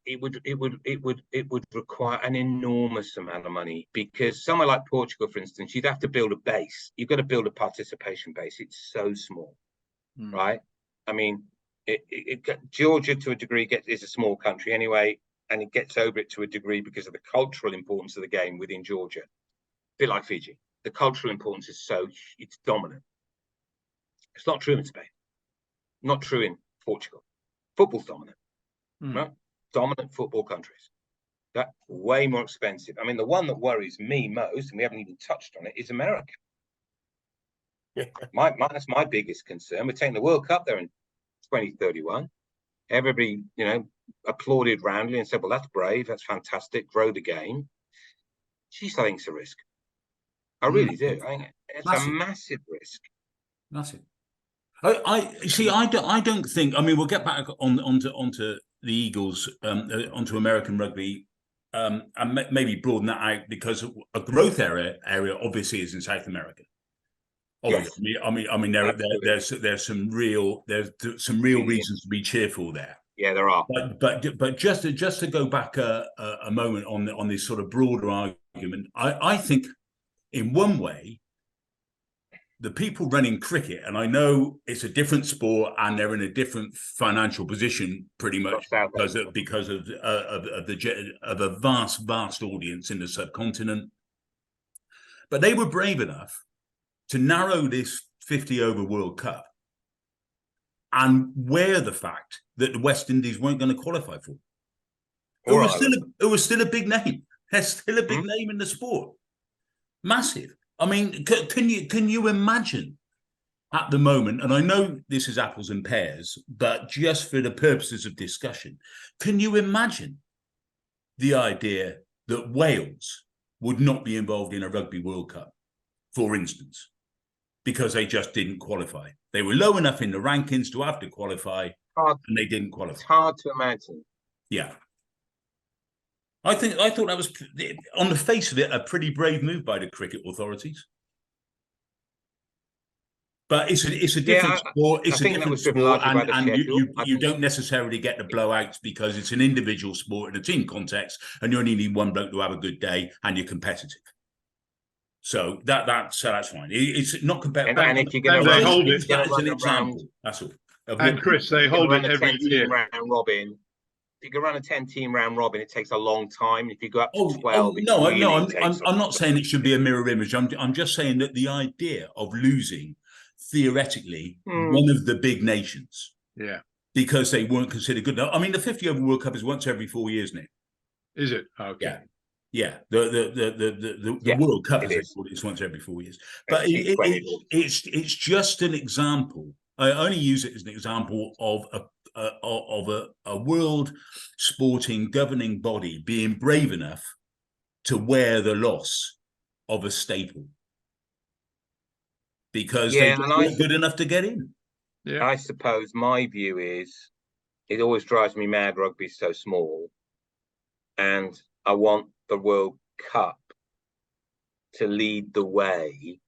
It would require an enormous amount of money, because somewhere like Portugal, for instance, you'd have to build a base. You've got to build a participation base. It's so small, right? I mean, Georgia to a degree is a small country anyway, and it gets over it to a degree because of the cultural importance of the game within Georgia. A bit like Fiji, the cultural importance is it's dominant. It's not true in Spain, not true in Portugal. Football's dominant. Right? Dominant football countries. That's way more expensive. I mean, the one that worries me most, and we haven't even touched on it, is America. That's my biggest concern. We're taking the World Cup there in 2031. Everybody, applauded roundly and said, well, that's brave, that's fantastic, grow the game. Geez, I think it's a risk. I really do. I think it's a massive risk. Massive. I see. I don't think. I mean, we'll get back onto the Eagles, onto American rugby, and maybe broaden that out, because a growth area obviously is in South America. Obviously, yes. I mean, there's some real reasons to be cheerful there. Yeah, there are. But just to go back a moment on this sort of broader argument, I think in one way, the people running cricket, and I know it's a different sport and they're in a different financial position, pretty much because of a vast audience in the subcontinent, but they were brave enough to narrow this 50-over World Cup and wear the fact that the West Indies weren't going to qualify for it. It was still a big name. There's still a big name in the sport. Massive. I mean, can you imagine at the moment, and I know this is apples and pears, but just for the purposes of discussion, can you imagine the idea that Wales would not be involved in a Rugby World Cup, for instance, because they just didn't qualify? They were low enough in the rankings to have to qualify, and they didn't qualify. It's hard to imagine. Yeah. I thought that was, on the face of it, a pretty brave move by the cricket authorities. But it's a different sport. It's a different sport, and you don't necessarily get the blowouts because it's an individual sport in a team context, and you only need one bloke to have a good day, and you're competitive. So that's fine. It's not competitive. And if you're going to hold it, as an example, that's all. And Chris, they hold it every year. Round robin. If you can run a 10-team round robin, it takes a long time. If you go up to 12, I'm not saying it should be a mirror image. I'm just saying that the idea of losing, theoretically, one of the big nations, because they weren't considered good enough. I mean, the 50-over World Cup is once every 4 years, Nick. Is it? Okay. Yeah. The World Cup is once every 4 years, but it's just an example. I only use it as an example of a world sporting governing body being brave enough to wear the loss of a staple because they weren't good enough to get in. Yeah. I suppose my view is it always drives me mad rugby's so small, and I want the World Cup to lead the way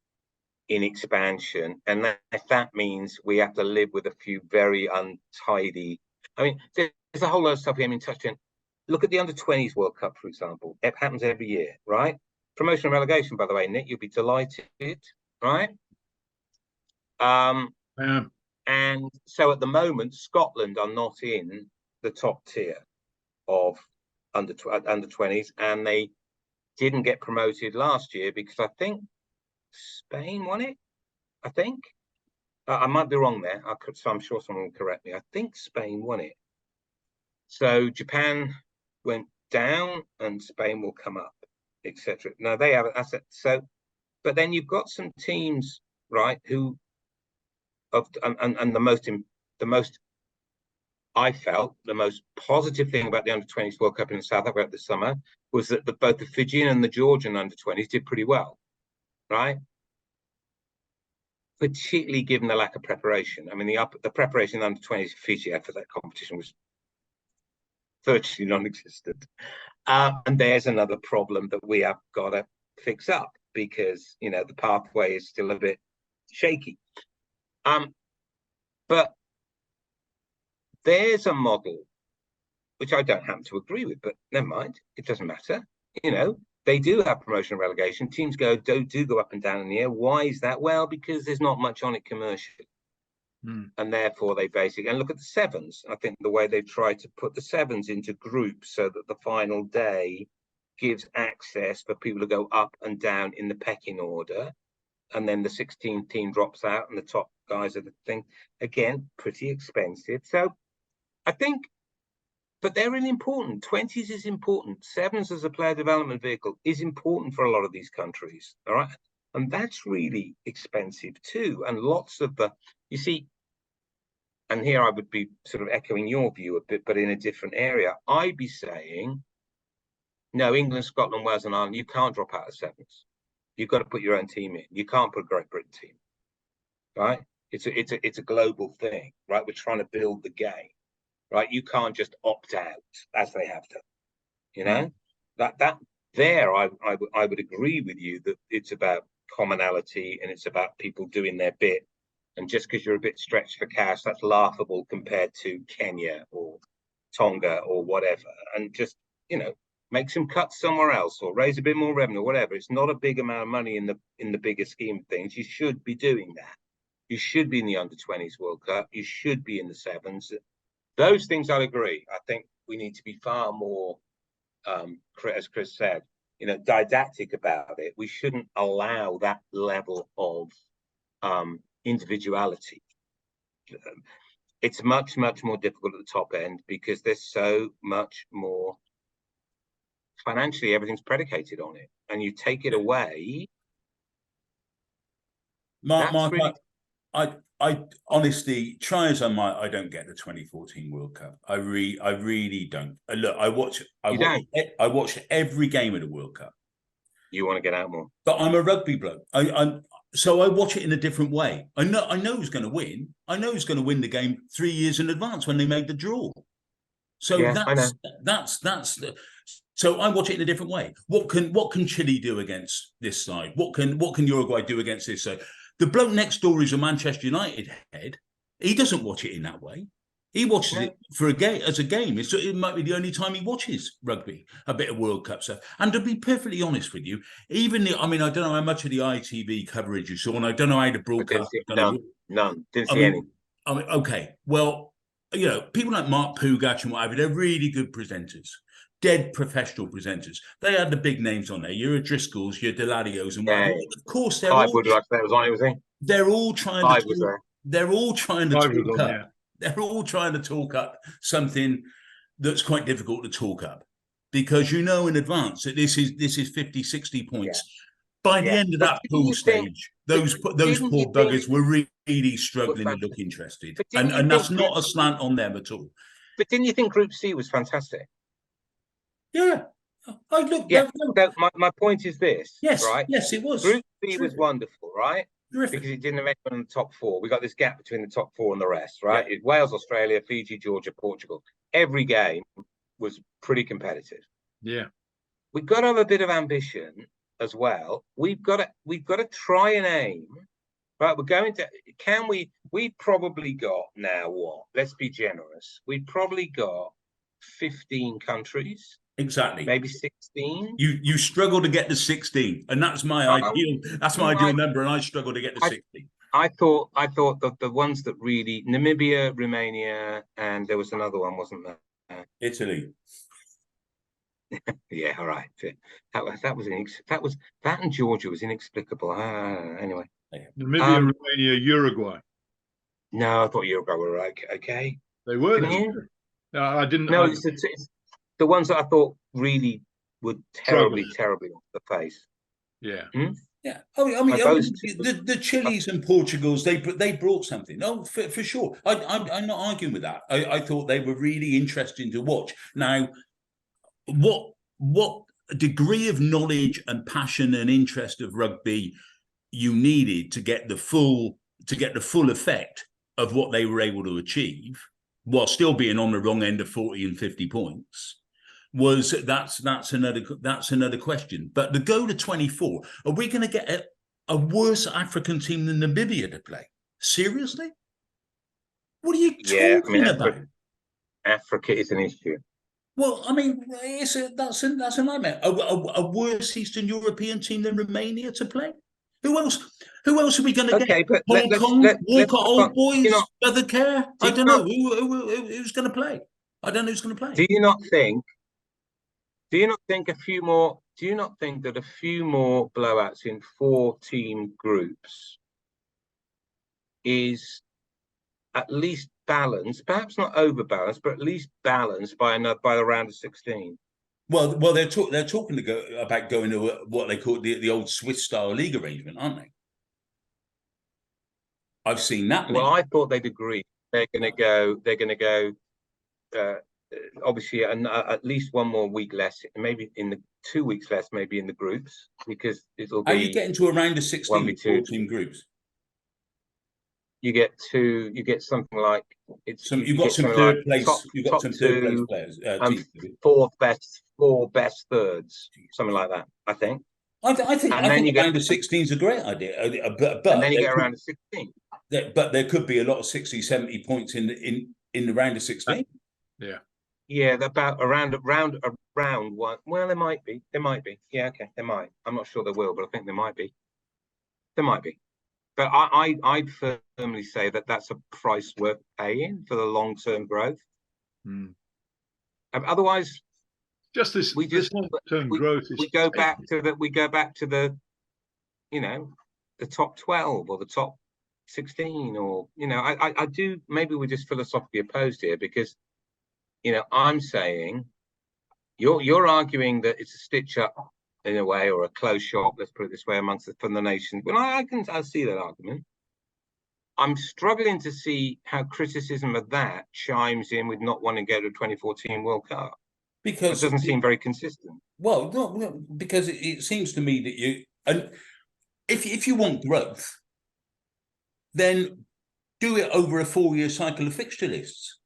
in expansion, and that means we have to live with a few very untidy. I mean, there's a whole lot of stuff we haven't touched on. Look at the under-20s World Cup, for example. It happens every year, right? Promotion and relegation, by the way, Nick, you'll be delighted, right? And so at the moment, Scotland are not in the top tier of under 20s, and they didn't get promoted last year because I think Spain won it. I think I might be wrong there. So I'm sure someone will correct me. I think Spain won it. So Japan went down, and Spain will come up, etc. Now they have an asset. So, but then you've got some teams, right? Who and the most I felt the most positive thing about the under-20s World Cup in South Africa this summer was that both the Fijian and the Georgian under-20s did pretty well. Right, particularly given the lack of preparation. I mean, the preparation under 20s Fiji had for that competition was virtually non-existent. And there's another problem that we have got to fix up because the pathway is still a bit shaky. But there's a model which I don't happen to agree with, but never mind, it doesn't matter. They do have promotion and relegation. Teams do go up and down in the air. Why is that? Well, because there's not much on it commercially. And therefore they basically, and look at the sevens. I think the way they've tried to put the sevens into groups so that the final day gives access for people to go up and down in the pecking order. And then the 16th team drops out and the top guys are the thing. Again, pretty expensive. So I think, but they're really important. 20s is important. Sevens as a player development vehicle is important for a lot of these countries. All right. And that's really expensive too. And lots of you see, and here I would be sort of echoing your view a bit, but in a different area, I'd be saying, no, England, Scotland, Wales and Ireland, you can't drop out of sevens. You've got to put your own team in. You can't put a Great Britain team, right? It's a global thing, right? We're trying to build the game, right? You can't just opt out as they have done, you know? That there, I would agree with you that it's about commonality and it's about people doing their bit. And just because you're a bit stretched for cash, that's laughable compared to Kenya or Tonga or whatever. And just, you know, make some cuts somewhere else or raise a bit more revenue or whatever. It's not a big amount of money in the bigger scheme of things. You should be doing that. You should be in the under-20s World Cup. You should be in the sevens. Those things I'd agree. I think we need to be far more, as Chris said, you know, didactic about it. We shouldn't allow that level of individuality. It's much, much more difficult at the top end because there's so much more financially, everything's predicated on it, and you take it away. Mark, I honestly, try as I might, I don't get the 2014 World Cup. I really don't. Look, I watch every game of the World Cup. You want to get out more, but I'm a rugby bloke. So I watch it in a different way. I know who's going to win. I know who's going to win the game 3 years in advance when they made the draw. So yeah, that's so I watch it in a different way. What can Chile do against this side? What can Uruguay do against this side? The bloke next door is a Manchester United head. He doesn't watch it in that way. He watches it for a game as a game. It might be the only time he watches rugby, a bit of World Cup stuff. And to be perfectly honest with you, I don't know how much of the ITV coverage you saw, and I don't know how the broadcast. None. Didn't see any. I mean, okay. Well, you know, people like Mark Pugach and whatever, they're really good presenters. Dead professional presenters. They had the big names on there. Your Driscolls, your Deladios, and whatever. Of course, they're all. They're all trying to. They're all trying to talk up. Yeah. They're all trying to talk up something that's quite difficult to talk up because you know in advance that this is 50, 60 points. Yeah. By the end of that pool stage, those poor buggers were really struggling to look interested. And that's not a slant on them at all. But didn't you think Group C was fantastic? Yeah. My point is this, right? Yes, it was. Group C was wonderful, right? Terrific. Because it didn't have anyone in the top four. We got this gap between the top four and the rest, right? Yeah. Wales, Australia, Fiji, Georgia, Portugal. Every game was pretty competitive. Yeah. We've got to have a bit of ambition as well. We've got to try and aim. Right, we've probably got now what? Let's be generous. We've probably got 15 countries. Exactly. Maybe 16. You struggle to get to 16, and that's my ideal. That's my ideal number, and I struggle to get to 16. I thought that the ones that really Namibia, Romania, and there was another one, wasn't there? Italy. Yeah, all right. That and Georgia was inexplicable. Anyway. Namibia, Romania, Uruguay. No, I thought Uruguay were right. Okay. They were. No, I didn't. No, it's the ones that I thought really were terribly off the face. Yeah. Yeah. The Chiles and Portugals, they brought something. Oh, for sure. I'm not arguing with that. I thought they were really interesting to watch. Now, what degree of knowledge and passion and interest of rugby you needed to get the full effect of what they were able to achieve, while still being on the wrong end of 40 and 50 points, that's another question. But to go to 24, are we going to get a worse African team than Namibia to play? Seriously? What are you talking about? Africa is an issue. Well, I mean, that's a nightmare. A worse Eastern European team than Romania to play? Who else are we going to get? But Hong Kong, Walker, Old Boys, Other Care? I don't know who's going to play. I don't know who's going to play. Do you not think that a few more blowouts in 4-team groups is at least balanced, perhaps not overbalanced, but at least balanced by the round of 16? Well, they're talking about going to what they call the old Swiss-style league arrangement, aren't they? I've seen that. Well, I thought they'd agree. they're going to go. Obviously, at least one more week less, maybe in the 2 weeks less, maybe in the groups, because it'll be. Are you getting to around the 16 14 groups? You get something like You've got some third place. You've got some third place players. Four best thirds, something like that. I think. I think around the 16 is a great idea. But and then you get around the 16. But there could be a lot of 60, 70 points in the round of 16. Yeah. Yeah, about around one. Well, there might be. Yeah, okay, there might. I'm not sure there will, but I think there might be. But I'd firmly say that that's a price worth paying for the long-term growth. Otherwise, this long-term growth. We go back to the, the top 12 or the top 16, or I do. Maybe we're just philosophically opposed here because. I'm saying you're arguing that it's a stitch up in a way, or a close shop, let's put it this way, from the nation. Well, I see that argument. I'm struggling to see how criticism of that chimes in with not wanting to go to 2014 World Cup. Because it doesn't seem very consistent. Well, no, because it seems to me that if you want growth, then do it over a 4-year cycle of fixture lists.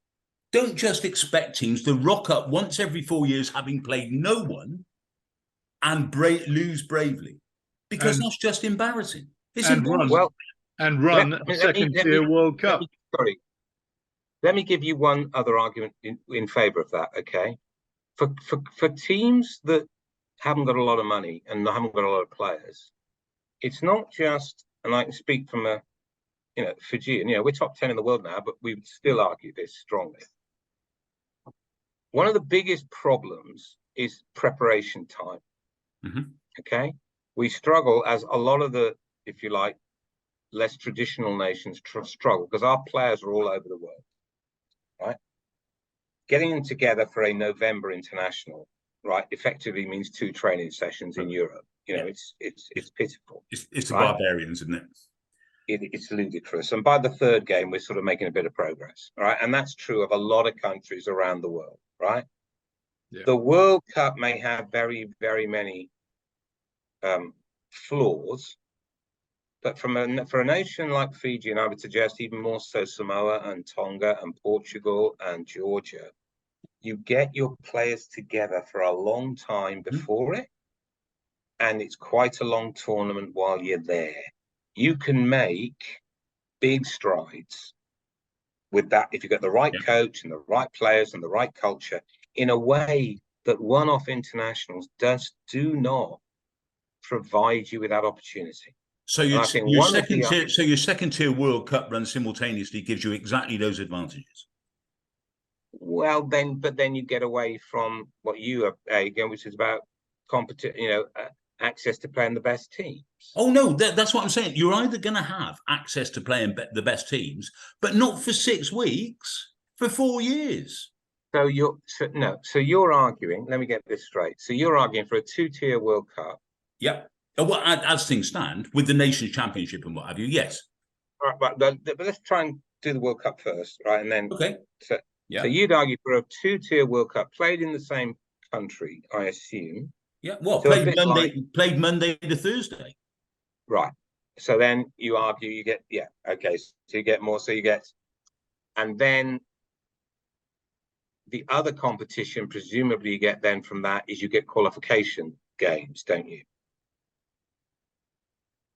Don't just expect teams to rock up once every 4 years, having played no one, and lose bravely, because that's just embarrassing. Run a second-tier World Cup. Let me give you one other argument in favour of that. Okay, for teams that haven't got a lot of money and haven't got a lot of players, it's not just. And I can speak from a, Fijian. We're top 10 in the world now, but we would still argue this strongly. One of the biggest problems is preparation time. Okay, we struggle, as a lot of the, if you like, less traditional nations struggle, because our players are all over the world, right? Getting them together for a November international, right, effectively means 2 training sessions in Europe. It's pitiful. It's the barbarians, isn't it? It's ludicrous. And by the third game, we're sort of making a bit of progress, right? And that's true of a lot of countries around the world, right? Yeah. The World Cup may have very, very many flaws, but for a nation like Fiji, and I would suggest even more so Samoa and Tonga and Portugal and Georgia, you get your players together for a long time before it, and it's quite a long tournament while you're there. You can make big strides with that if you get the right coach and the right players and the right culture, in a way that one-off internationals do not provide you with that opportunity. So your second-tier World Cup run simultaneously gives you exactly those advantages. Well, then you get away from what you are again, which is about access to playing the best teams. Oh no, that's what I'm saying. You're either going to have access to playing the best teams, but not for 6 weeks, for 4 years. So you're arguing. Let me get this straight. So you're arguing for a 2-tier World Cup. Yep. Well, as things stand, with the Nations Championship and what have you, yes. Right, but let's try and do the World Cup first, right? And then So you'd argue for a 2-tier World Cup played in the same country, I assume. Yeah, well, so played Monday to Thursday. Right. So then you argue you get, so you get more, and then the other competition, presumably you get then from that, is you get qualification games, don't you?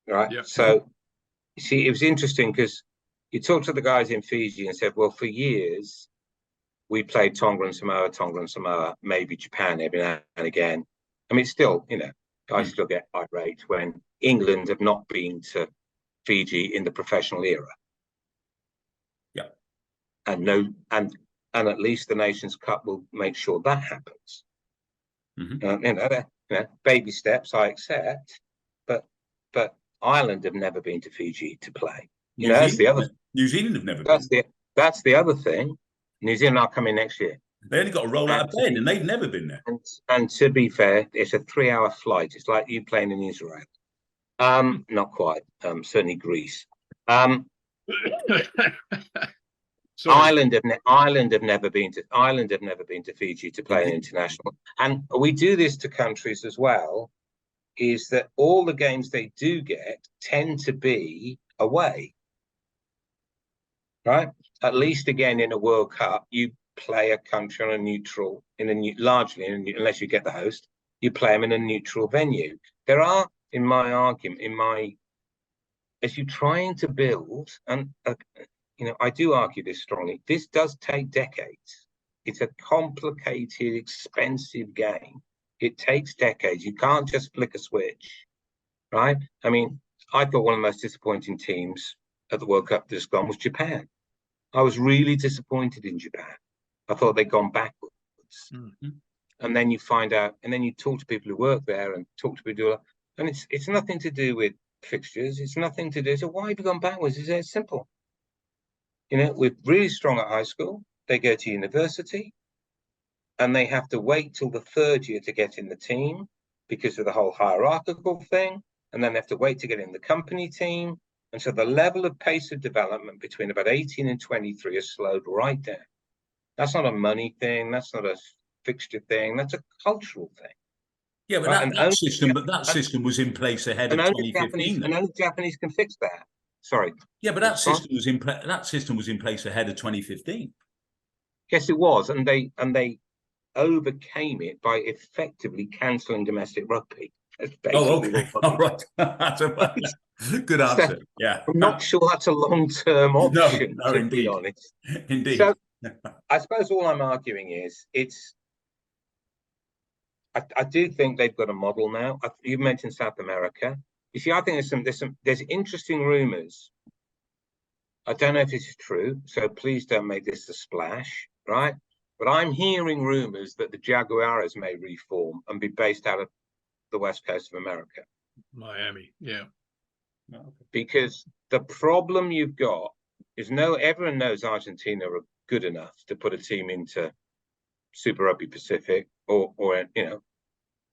Right. Yeah. So, you see, it was interesting because you talked to the guys in Fiji and said, well, for years, we played Tonga and Samoa, maybe Japan every now and again. I mean, still, guys still get irate when England have not been to Fiji in the professional era. Yeah. And at least the Nations Cup will make sure that happens. Baby steps, I accept, but Ireland have never been to Fiji to play. That's the other. New Zealand have never been. That's the other thing. New Zealand are coming next year. They only got to roll out of bed, and they've never been there. And to be fair, it's a 3-hour flight. It's like you playing in Israel. Not quite. Certainly Greece. Ireland have never been to Fiji to play an international, and we do this to countries as well. Is that all the games they do get tend to be away, right? At least again in a World Cup, you play a country on a neutral unless you get the host, you play them in a neutral venue. There are, in my argument, as you're trying to build, and I do argue this strongly, this does take decades. It's a complicated, expensive game. It takes decades. You can't just flick a switch, right? I mean, I thought one of the most disappointing teams at the World Cup this gone was Japan. I was really disappointed in Japan. I thought they'd gone backwards. Mm-hmm. And then you find out, and then you talk to people who work there and talk to people, and it's nothing to do with fixtures. It's nothing to do. So why have you gone backwards? It's simple. We're really strong at high school. They go to university, and they have to wait till the third year to get in the team because of the whole hierarchical thing. And then they have to wait to get in the company team. And so the level of pace of development between about 18 and 23 is slowed right down. That's not a money thing. That's not a fixture thing. That's a cultural thing. Yeah, but that system was in place ahead of 2015. And only Japanese can fix that. Sorry. Yeah, but that system was in place ahead of 2015. Yes, it was, and they overcame it by effectively cancelling domestic rugby. Oh, okay. All right. That's a good answer. So, yeah. I'm not sure that's a long-term option, no, to indeed. be honest. Indeed. So I suppose all I'm arguing is I do think they've got a model now. You mentioned South America. You see, I think there's interesting rumours. I don't know if this is true, so please don't make this a splash, right? But I'm hearing rumours that the Jaguares may reform and be based out of the west coast of America. Miami, yeah. Because the problem you've got is everyone knows Argentina are good enough to put a team into Super Rugby Pacific or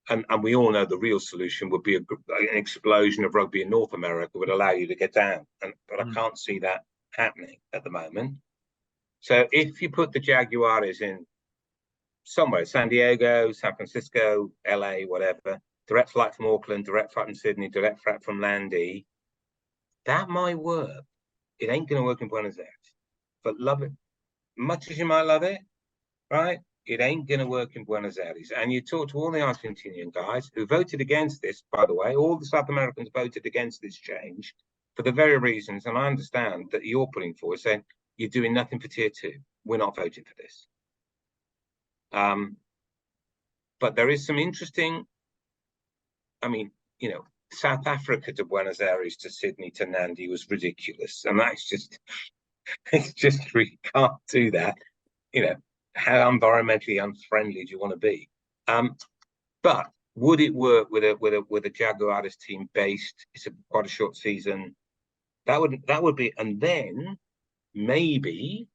and we all know the real solution would be an explosion of rugby in North America would allow you to get down. But I can't see that happening at the moment. So if you put the Jaguares in somewhere, San Diego, San Francisco, LA, whatever, direct flight from Auckland, direct flight from Sydney, direct flight from Landy, that might work. It ain't going to work in Buenos Aires. But love it. Much as you might love it, right? It ain't going to work in Buenos Aires. And you talk to all the Argentinian guys who voted against this, by the way, all the South Americans voted against this change for the very reasons, and I understand that you're putting forward, saying you're doing nothing for tier 2. We're not voting for this. But there is some interesting, South Africa to Buenos Aires to Sydney to Nandi was ridiculous. And that's just we can't do that. How environmentally unfriendly do you want to be? But would it work with a Jaguares team based? It's quite a short season. That would be, and then maybe,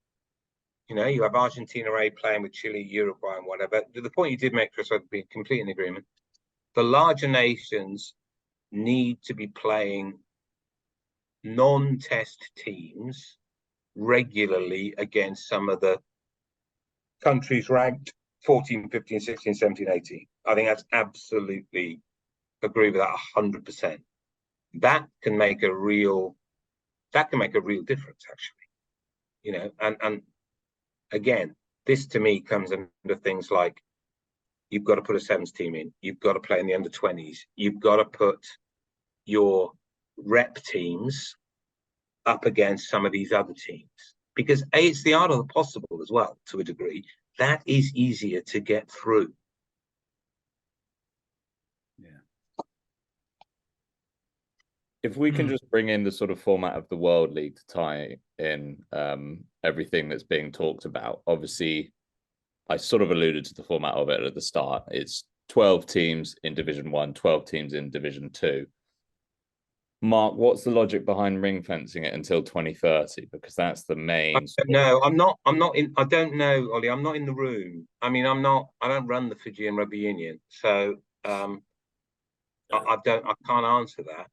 you have Argentina A playing with Chile, Uruguay, and whatever. The point you did make, Chris, I'd be completely in agreement. The larger nations need to be playing non-test teams regularly against some of the countries ranked 14, 15, 16, 17, 18. I think that's absolutely agree with that 100%. That can make a real difference, actually. And again, this to me comes under things like you've got to put a sevens team in, you've got to play in the under 20s, you've got to put your rep teams up against some of these other teams. Because it's the art of the possible as well, to a degree. That is easier to get through. Yeah. If we can just bring in the sort of format of the World League to tie in everything that's being talked about. Obviously, I sort of alluded to the format of it at the start. It's 12 teams in Division 1, 12 teams in Division 2. Mark, what's the logic behind ring fencing it until 2030? Because that's the main. No, I'm not in. I don't know, Ollie. I'm not in the room. I don't run the Fijian Rugby Union, so I can't answer that.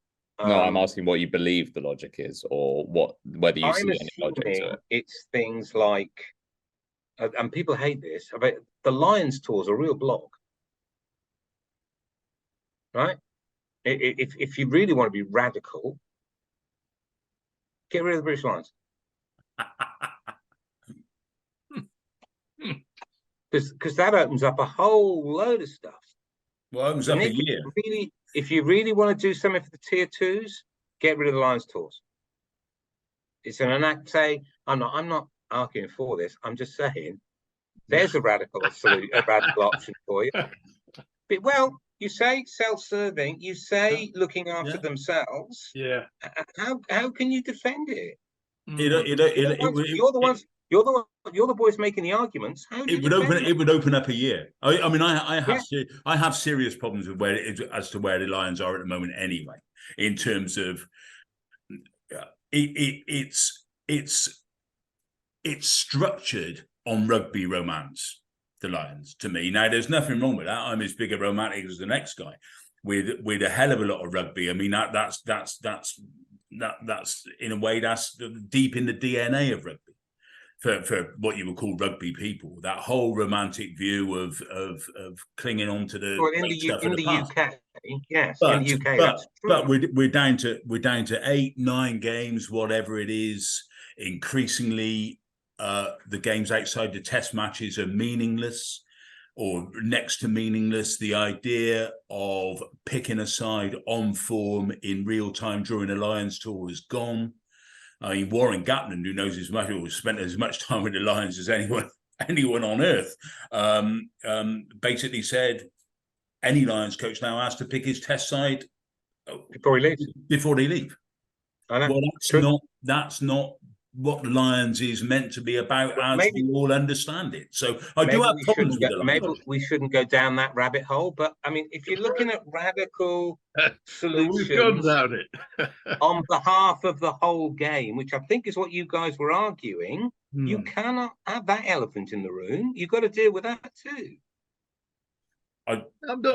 No, I'm asking what you believe the logic is, or whether you see any logic to it. It's things like, and people hate this, but the Lions tour is a real blog, right? If you really want to be radical, get rid of the British Lions. Because that opens up a whole load of stuff. Well, opens up a year. If you really want to do something for the tier twos, get rid of the Lions tours. It's an act. Say, I'm not arguing for this. I'm just saying there's a radical option for you. But, well, you say self-serving. You say looking after themselves. Yeah. How can you defend it? You're the boys making the arguments. It would open up a year. I mean, I have serious problems with as to where the Lions are at the moment. Anyway, in terms of it's structured on rugby romance. The Lions, to me, now there's nothing wrong with that. I'm as big a romantic as the next guy, with a hell of a lot of rugby. I mean, that's in a way that's deep in the DNA of rugby. For what you would call rugby people, that whole romantic view of clinging on to the stuff in the past. UK, yes, but, in the UK, but we're down to 8, 9 games, whatever it is. Increasingly, the games outside the Test matches are meaningless or next to meaningless. The idea of picking a side on form in real time during a Lions tour is gone. I mean, Warren Gatland, who knows as much or spent as much time with the Lions as anyone on earth, basically said any Lions coach now has to pick his Test side before he leaves. Before they leave. Well, that's not what the Lions is meant to be about, as we all understand it. So I do have problems with the Lions. Maybe we shouldn't go down that rabbit hole. But I mean, if you're looking at radical solutions on behalf of the whole game, which I think is what you guys were arguing, you cannot have that elephant in the room. You've got to deal with that too. I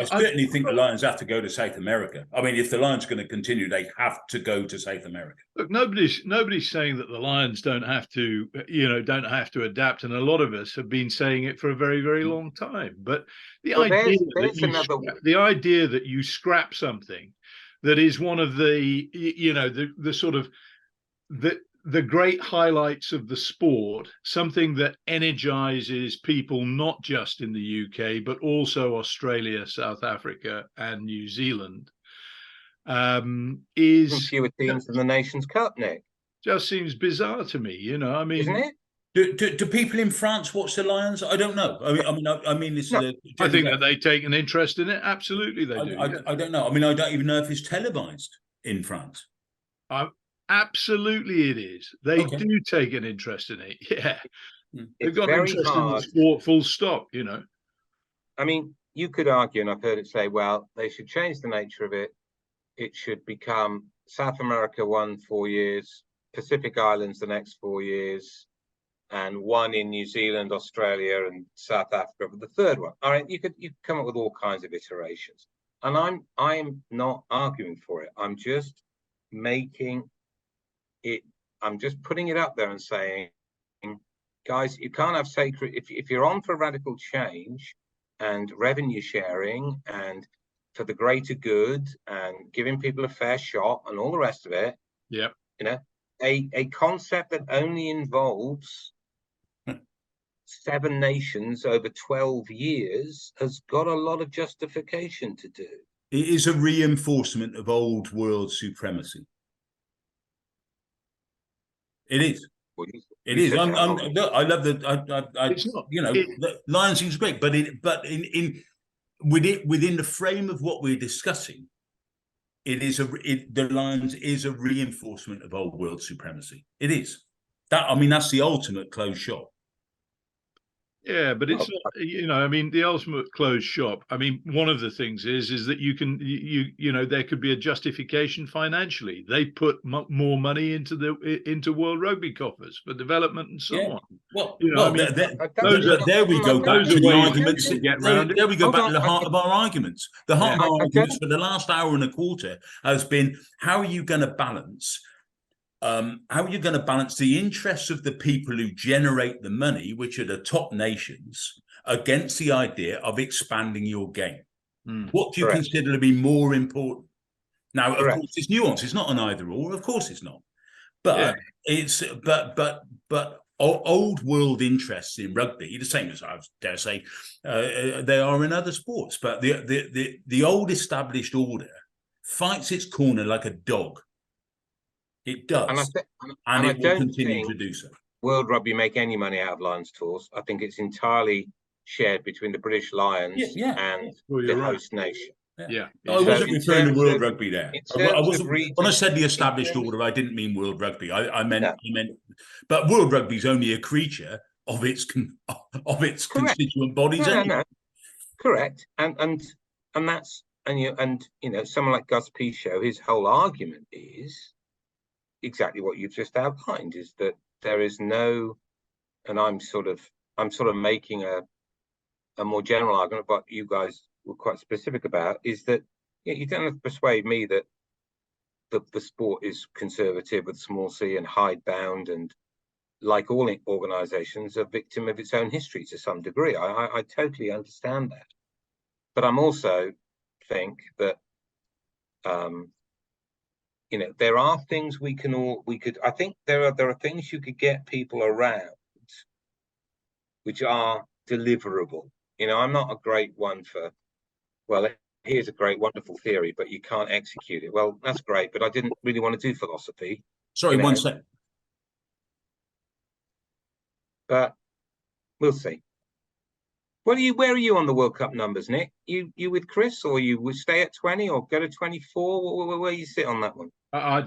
certainly think the Lions have to go to South America. I mean, if the Lions are going to continue, they have to go to South America. Look, nobody's saying that the Lions don't have to adapt, and a lot of us have been saying it for a very, very long time. But the idea that you scrap something that is one of the the great highlights of the sport, something that energizes people not just in the UK, but also Australia, South Africa, and New Zealand, is fewer teams in the Nations Cup, Nick. Just seems bizarre to me, I mean, isn't it? Do people in France watch the Lions? I don't know. I mean, this is. I think that they take an interest in it. Absolutely, they do. I don't know. I mean, I don't even know if it's televised in France. Absolutely, it is. They do take an interest in it. Yeah, they've got an interest in the sport. Full stop. I mean, you could argue, and I've heard it say, well, they should change the nature of it. It should become South America 4 years, Pacific Islands the next 4 years, and one in New Zealand, Australia, and South Africa for the third one. All right, you could come up with all kinds of iterations, and I'm not arguing for it. I'm just making it. I'm just putting it up there and saying, guys, you can't have sacred. If you're on for radical change and revenue sharing and for the greater good and giving people a fair shot and all the rest of it, a concept that only involves 7 nations over 12 years has got a lot of justification to do. It is a reinforcement of old world supremacy. It is. It is. I love the. The Lions seems great, but within the frame of what we're discussing, the Lions is a reinforcement of old world supremacy. It is. That's the ultimate closed shop. Yeah, but it's not, I mean, the ultimate closed shop. I mean, one of the things is that you can, there could be a justification financially. They put more money into World Rugby coffers for development and so on. Well, there we go back to the arguments. There we go back to the heart of our arguments. The heart of our arguments for the last hour and a quarter has been: how are you going to balance? How are you going to balance the interests of the people who generate the money, which are the top nations, against the idea of expanding your game? What do you consider to be more important? Now, of course, it's nuance. It's not an either or. Of course, it's not. But it's but old world interests in rugby, the same as I dare say they are in other sports. But the old established order fights its corner like a dog. It does, and it will continue to do so. World Rugby make any money out of Lions tours. I think it's entirely shared between the British Lions and the host nation. Yeah. I wasn't referring to World Rugby there. I wasn't, when I said the established order, I didn't mean World Rugby. I meant, but World Rugby is only a creature of its constituent bodies. No. Correct, and that's someone like Gus Pichot, his whole argument is exactly what you've just outlined, is that there is no, and I'm sort of making a more general argument, but you guys were quite specific about, is that you don't have to persuade me that the sport is conservative with small c and hidebound, and like all organizations, a victim of its own history to some degree. I totally understand that, but I'm also think that there are things I think there are things you could get people around which are deliverable. I'm not a great one for, well, here's a great, wonderful theory, but you can't execute it. Well, that's great, but I didn't really want to do philosophy. Sorry, 1 second. But we'll see. Where are you on the World Cup numbers, Nick? You with Chris, or you would stay at 20 or go to 24? Where you sit on that one? I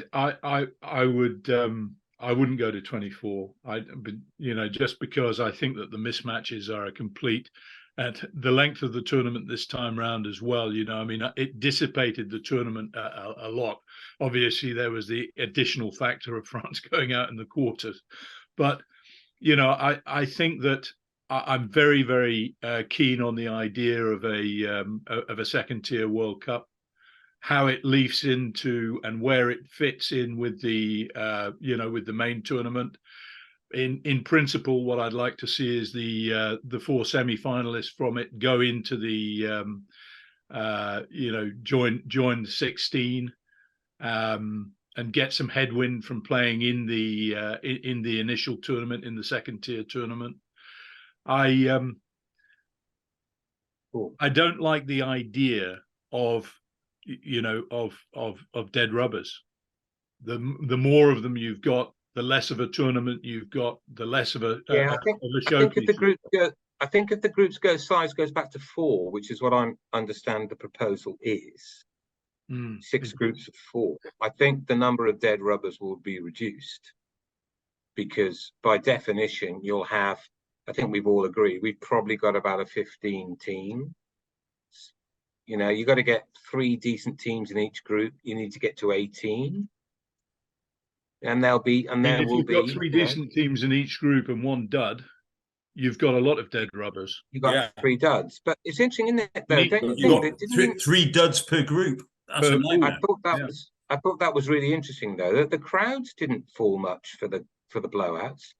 wouldn't go to 24. Just because I think that the mismatches are a complete, and the length of the tournament this time round as well. It dissipated the tournament a lot. Obviously, there was the additional factor of France going out in the quarters, but I think that I'm very, very keen on the idea of a second tier World Cup, how it leaps into and where it fits in with the with the main tournament. In principle, what I'd like to see is the 4 semi-finalists from it go into the join the 16 and get some headwind from playing in the initial tournament, in the second tier tournament. I don't like the idea of dead rubbers. The more of them you've got, the less of a tournament you've got, the less of a showpiece. I think if the groups size goes back to 4, which is what I understand the proposal is, 6 groups of 4. I think the number of dead rubbers will be reduced, because by definition you'll have, I think we've all agreed, we've probably got about a 15 team. You got to get 3 decent teams in each group. You need to get to 18. And there will be. If you've got 3 decent teams in each group and 1 dud, you've got a lot of dead rubbers. You've got 3 duds. But it's interesting, isn't it, though? You've got 3 duds per group. That's a nightmare. I thought that was really interesting, though. The crowds didn't fall much for the blowouts.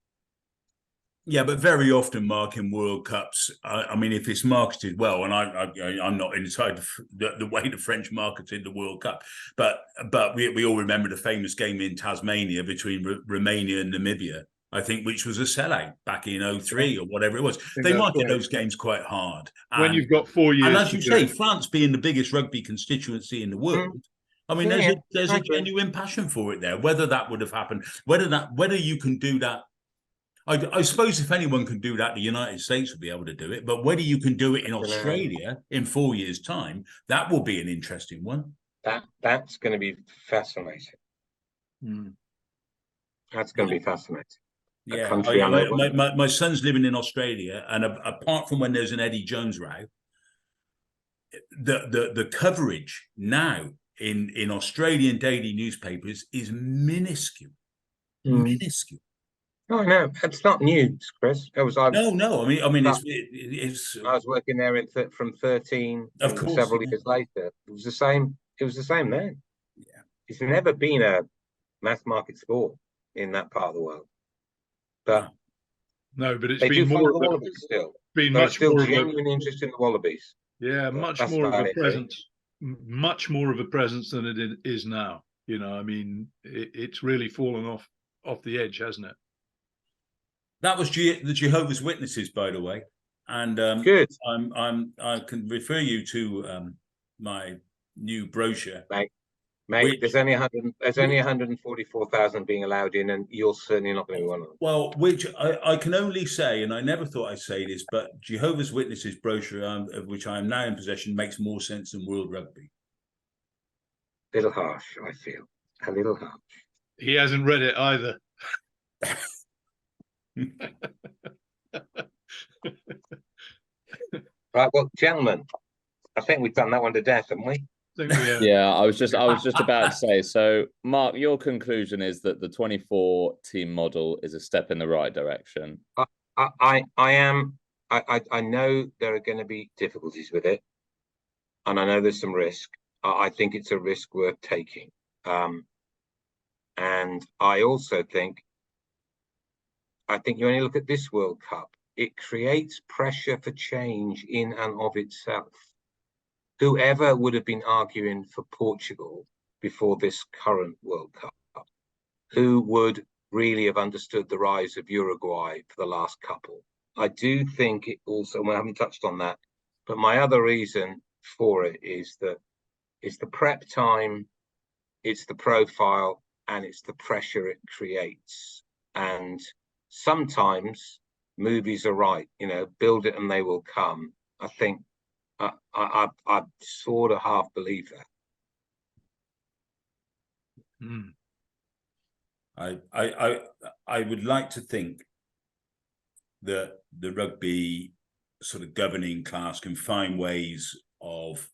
Yeah, but very often, Mark, in World Cups, if it's marketed well, and I'm not inside the way the French marketed the World Cup, but we all remember the famous game in Tasmania between Romania and Namibia, I think, which was a sellout back in 2003 or whatever it was. They market those games quite hard. When you've got 4 years. And as you say, France being the biggest rugby constituency in the world, there's a genuine passion for it there. Whether that would have happened, whether you can do that, I suppose if anyone can do that, the United States will be able to do it. But whether you can do it in Australia in 4 years' time, that will be an interesting one. That's going to be fascinating. That's going to be fascinating. Yeah, country I know well. my son's living in Australia, and apart from when there's an Eddie Jones row, the coverage now in Australian daily newspapers is minuscule. Minuscule. Oh no, it's not news, Chris. It was No. I mean, it's. I was working there from 13. Of course, several years later, it was the same. It was the same then. Yeah, it's never been a mass market sport in that part of the world. But no, but it's they been do more follow the Wallabies still. Been There's much still more genuine interest in the Wallabies. Yeah, But much that's more of about a it, presence. Much more of a presence than it is now. You know, I mean, it's really fallen off the edge, hasn't it? that was the Jehovah's Witnesses, by the way, and Good. I can refer you to my new brochure. Mate, there's only 144,000 being allowed in, and you're certainly not going to be one of them. Well, which I can only say, and I never thought I'd say this, but Jehovah's Witnesses brochure, of which I am now in possession, makes more sense than World Rugby. A little harsh, I feel. A little harsh. He hasn't read it either. Right, well, gentlemen, I think we've done that one to death, haven't we? Yeah, I was just about to say. So, Mark, your conclusion is that the 24-team model is a step in the right direction. I know there are going to be difficulties with it, and I know there's some risk. I think it's a risk worth taking, and I also think you only look at this World Cup. It creates pressure for change in and of itself. Whoever would have been arguing for Portugal before this current World Cup, who would really have understood the rise of Uruguay for the last couple? I do think it also, well, I haven't touched on that, but my other reason for it is that it's the prep time, it's the profile, and it's the pressure it creates. And sometimes movies are right, build it and they will come. I think I sort of half believe I that. would like to think that the rugby sort of governing class can find ways of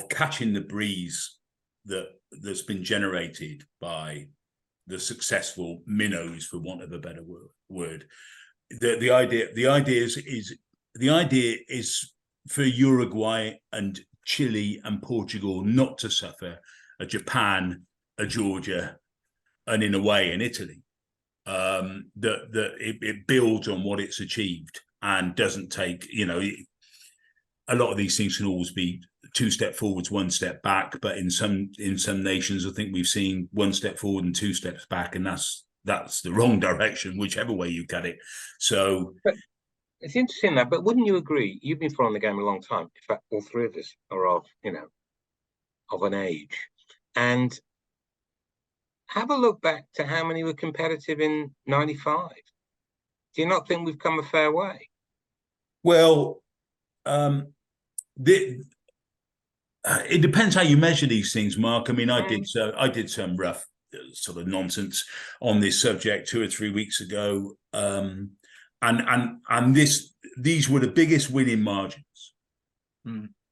catching the breeze that's been generated by the successful minnows, for want of a better word. The idea is for Uruguay and Chile and Portugal not to suffer a Japan, a Georgia, and in a way in Italy. It builds on what it's achieved and doesn't take, a lot of these things can always be 2 steps forwards, 1 step back. But in some nations, I think we've seen 1 step forward and 2 steps back, and that's the wrong direction, whichever way you cut it. So it's interesting that, but wouldn't you agree? You've been following the game a long time. In fact, all three of us are of an age. And have a look back to how many were competitive in '95. Do you not think we've come a fair way? Well, it depends how you measure these things, Mark. I mean, I did some rough sort of nonsense on this subject 2 or 3 weeks ago, and these were the biggest winning margins.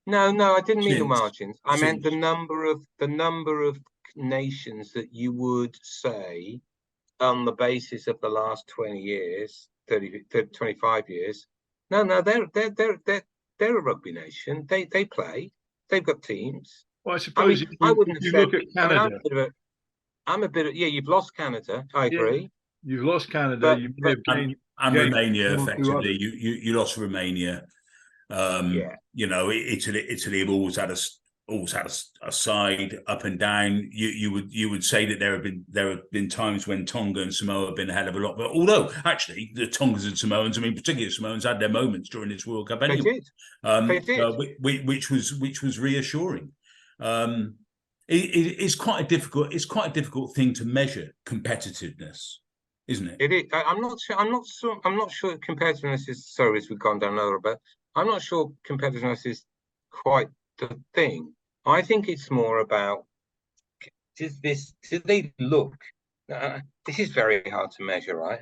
No, I didn't mean the margins. I meant the number of nations that you would say, on the basis of the last 20 years, 30, 25 years. No, they're a rugby nation. They play. They've got teams. Well, I suppose I wouldn't have said. Look at Canada. You've lost Canada. I agree. Yeah, you've lost Canada. And Romania, effectively. You lost Romania. Italy have always had a side up and down. You would say that there have been times when Tonga and Samoa have been ahead of a lot, but although actually the Tongans and Samoans, I mean particularly Samoans, had their moments during this World Cup anyway. They did. Which was reassuring. It's quite a difficult thing to measure competitiveness, isn't it? It is. I'm not sure competitiveness is. Sorry, as we've gone down another bit. I'm not sure competitiveness is quite the thing. I think it's more about do they look this is very hard to measure, right?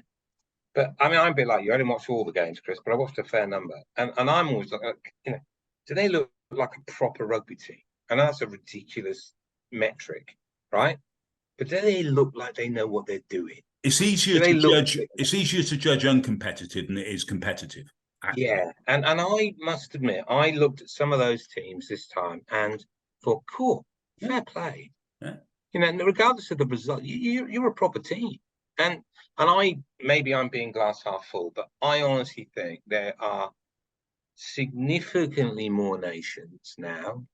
But I mean, I'm a bit like you. I didn't watch all the games, Chris, but I watched a fair number. And I'm always like, do they look like a proper rugby team? And that's a ridiculous metric, right? But do they look like they know what they're doing? It's easier to judge. It's easier to judge uncompetitive than it is competitive. Actually. Yeah, and I must admit, I looked at some of those teams this time and thought, cool, fair play. Yeah. Regardless of the result, you're a proper team. And maybe I'm being glass half full, but I honestly think there are significantly more nations now.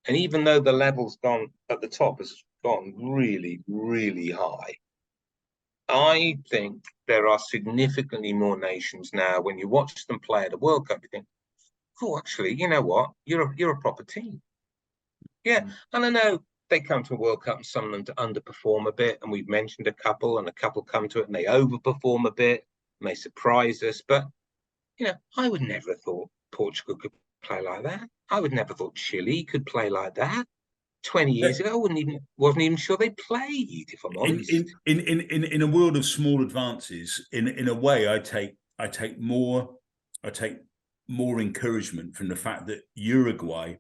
And even though the level's gone at the top has gone really, really high, I think there are significantly more nations now. When you watch them play at a World Cup, you think, "Oh, actually, you know what? You're a proper team." Yeah, and I know they come to a World Cup and some of them to underperform a bit, and we've mentioned a couple, and a couple come to it and they overperform a bit, and they surprise us. But I would never have thought Portugal could play like that. I would never have thought Chile could play like that. 20 years ago, I wasn't even sure they played, if I'm honest. In a world of small advances, in a way, I take more encouragement from the fact that Uruguay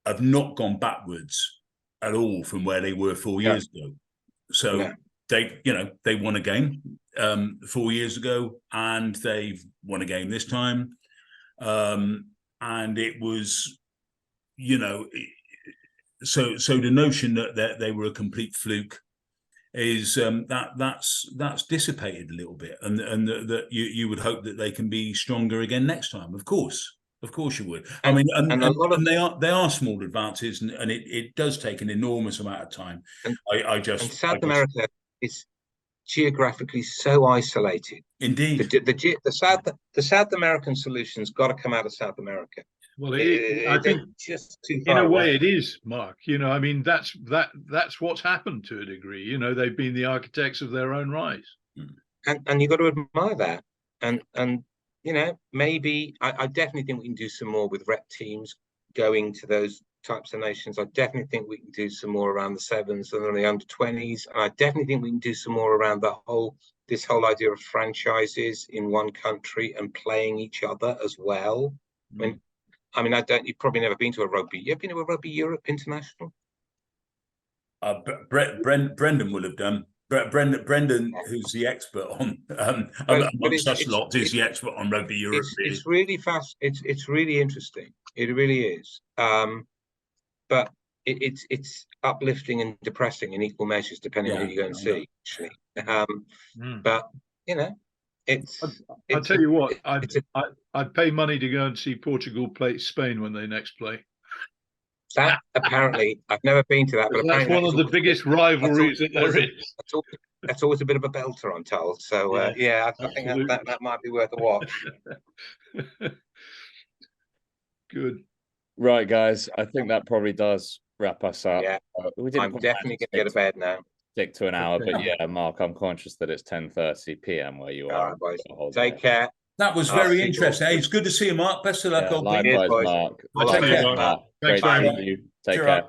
have not gone backwards at all from where they were 4 years ago. So they won a game 4 years ago, and they've won a game this time, and it was. So the notion that they were a complete fluke is that's dissipated a little bit, and that you would hope that they can be stronger again next time. Of course you would. I mean, and they are small advances, and it does take an enormous amount of time. And South America is geographically so isolated. Indeed, the South American solution's got to come out of South America. Well, I think just too in a way it is, Mark. I mean, that's what's happened to a degree. They've been the architects of their own rise, and you've got to admire that. And maybe I definitely think we can do some more with rep teams going to those types of nations. I definitely think we can do some more around the sevens and the under-20s, and I definitely think we can do some more around this whole idea of franchises in one country and playing each other as well. You've probably never been to a rugby. You've been to a Rugby Europe International? Brendan will have done. Brendan, who's the expert on such lot, is the expert on Rugby Europe. It's really fast. It's really interesting. It really is. But it's uplifting and depressing in equal measures, depending on who you go and see. Actually, but I'll tell you what, I'd pay money to go and see Portugal play Spain when they next play. That apparently, I've never been to that, but that's one of the biggest rivalries that there is. That's always a bit of a belter, I'm told. So I think that might be worth a watch. Good. Right, guys. I think that probably does wrap us up. Yeah, I'm definitely going to get to bed now. Stick to an hour, but Mark, I'm conscious that it's 10:30 p.m. where you are. All right, boys. Take care. That was very interesting. Hey, it's good to see you, Mark. Best of luck. Likewise, Mark. Take care, Mark. Thanks very much. Take care.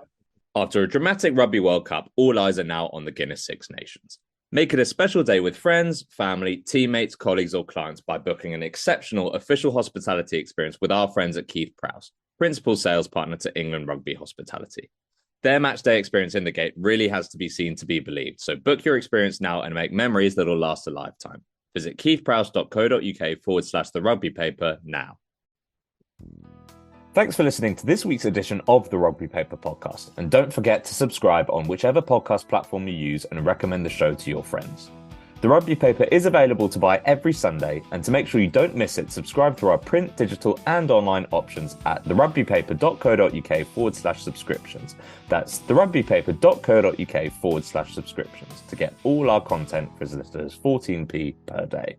After a dramatic Rugby World Cup, all eyes are now on the Guinness Six Nations. Make it a special day with friends, family, teammates, colleagues, or clients by booking an exceptional official hospitality experience with our friends at Keith Prowse, principal sales partner to England Rugby Hospitality. Their match day experience in the gate really has to be seen to be believed. So book your experience now and make memories that will last a lifetime. Visit keithprowse.co.uk/the Rugby Paper now. Thanks for listening to this week's edition of the Rugby Paper Podcast. And don't forget to subscribe on whichever podcast platform you use and recommend the show to your friends. The Rugby Paper is available to buy every Sunday, and to make sure you don't miss it, subscribe through our print, digital and online options at therugbypaper.co.uk/subscriptions. That's therugbypaper.co.uk/subscriptions to get all our content for as little as 14p per day.